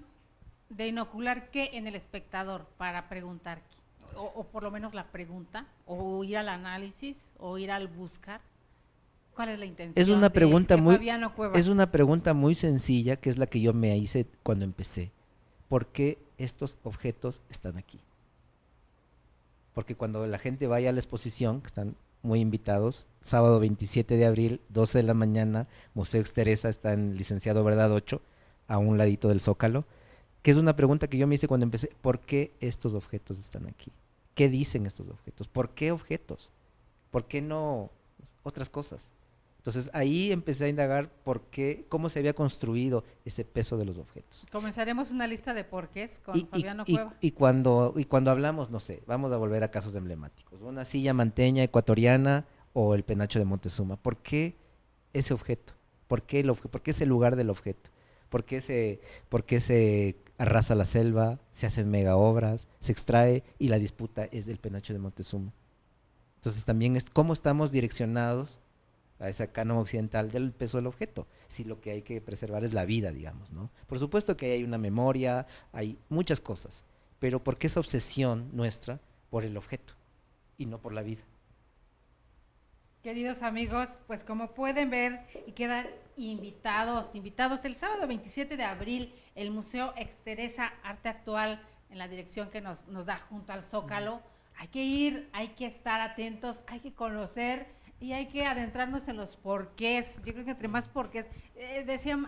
de inocular qué en el espectador para preguntar qué? O por lo menos la pregunta, o ir al análisis, o ir al buscar. ¿Cuál es la intención? Es una pregunta Fabiano Cueva? Es una pregunta muy sencilla, que es la que yo me hice cuando empecé. ¿Por qué estos objetos están aquí? Porque cuando la gente vaya a la exposición, que están muy invitados, sábado 27 de abril, 12 de la mañana, Museo Exteresa, está en Licenciado Verdad 8, a un ladito del Zócalo, que es una pregunta que yo me hice cuando empecé: ¿por qué estos objetos están aquí? ¿Qué dicen estos objetos? ¿Por qué objetos? ¿Por qué no otras cosas? Entonces ahí empecé a indagar cómo se había construido ese peso de los objetos. Comenzaremos una lista de porqués con Fabiano Cueva. Y cuando hablamos, no sé, vamos a volver a casos emblemáticos, una silla manteña ecuatoriana o el penacho de Montezuma. ¿Por qué ese objeto? ¿Por qué ese lugar del objeto? ¿Por qué se arrasa la selva, se hacen mega obras, se extrae y la disputa es del penacho de Montezuma? Entonces también es cómo estamos direccionados a esa cánon occidental del peso del objeto, si lo que hay que preservar es la vida, digamos, ¿no? Por supuesto que hay una memoria, hay muchas cosas, pero ¿por qué esa obsesión nuestra por el objeto y no por la vida? Queridos amigos, pues como pueden ver, y quedan invitados el sábado 27 de abril, el Museo Exteresa Arte Actual, en la dirección que nos da junto al Zócalo. Hay que ir, hay que estar atentos, hay que conocer y hay que adentrarnos en los porqués. Yo creo que entre más porqués,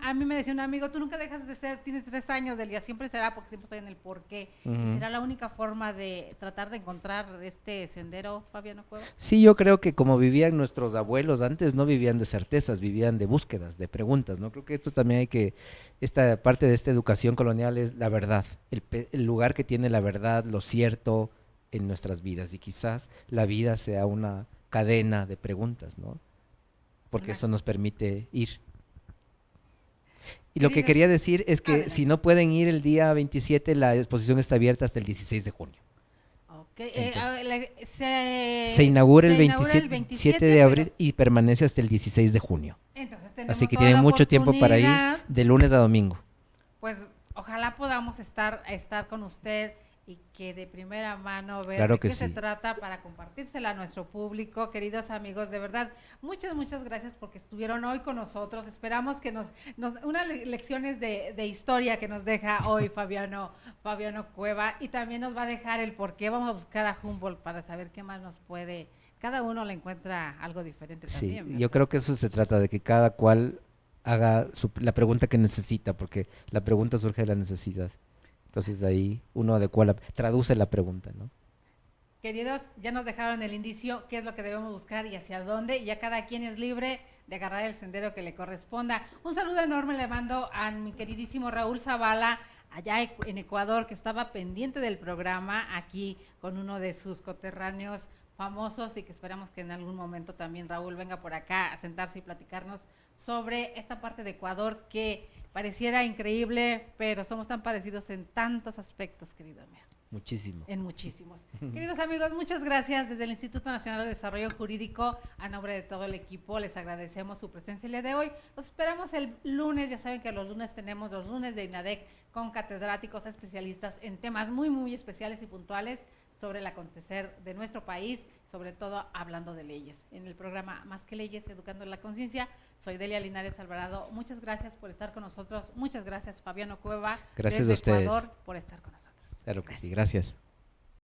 a mí me decía un amigo: tú nunca dejas de ser, tienes 3 años, Delia, siempre será, porque siempre estoy en el porqué. ¿Y será la única forma de tratar de encontrar este sendero, Fabiano Cueva? Sí, yo creo que como vivían nuestros abuelos antes, no vivían de certezas, vivían de búsquedas, de preguntas, ¿no? Creo que esto también esta parte de esta educación colonial es la verdad, el lugar que tiene la verdad, lo cierto en nuestras vidas, y quizás la vida sea una cadena de preguntas, ¿no? Porque eso nos permite ir. Y lo que quería decir es que si no pueden ir el día 27, la exposición está abierta hasta el 16 de junio. Okay. Se inaugura el 27 de abril y permanece hasta el 16 de junio. Así que tienen mucho tiempo para ir de lunes a domingo. Pues ojalá podamos estar con usted y que de primera mano ver claro de qué sí. se trata para compartírsela a nuestro público. Queridos amigos, de verdad, muchas gracias porque estuvieron hoy con nosotros. Esperamos que unas lecciones de historia que nos deja hoy Fabiano Cueva, y también nos va a dejar el por qué. Vamos a buscar a Humboldt para saber qué más nos puede. Cada uno le encuentra algo diferente también. Sí, yo creo que eso se trata, de que cada cual haga la pregunta que necesita, porque la pregunta surge de la necesidad. Entonces ahí uno traduce la pregunta, ¿no? Queridos, ya nos dejaron el indicio, qué es lo que debemos buscar y hacia dónde, y ya cada quien es libre de agarrar el sendero que le corresponda. Un saludo enorme le mando a mi queridísimo Raúl Zavala, allá en Ecuador, que estaba pendiente del programa, aquí con uno de sus coterráneos, famosos y que esperamos que en algún momento también Raúl venga por acá a sentarse y platicarnos sobre esta parte de Ecuador que pareciera increíble, pero somos tan parecidos en tantos aspectos, querido mío. Muchísimo. En muchísimos. Queridos amigos, muchas gracias. Desde el Instituto Nacional de Desarrollo Jurídico, a nombre de todo el equipo, les agradecemos su presencia el día de hoy. Los esperamos el lunes. Ya saben que los lunes tenemos los lunes de INADEC con catedráticos especialistas en temas muy, muy especiales y puntuales sobre el acontecer de nuestro país, sobre todo hablando de leyes. En el programa Más que Leyes, Educando la Conciencia, soy Delia Linares Alvarado. Muchas gracias por estar con nosotros. Muchas gracias, Fabiano Cueva, Gracias desde a ustedes. Ecuador, por estar con nosotros. Claro que sí, gracias.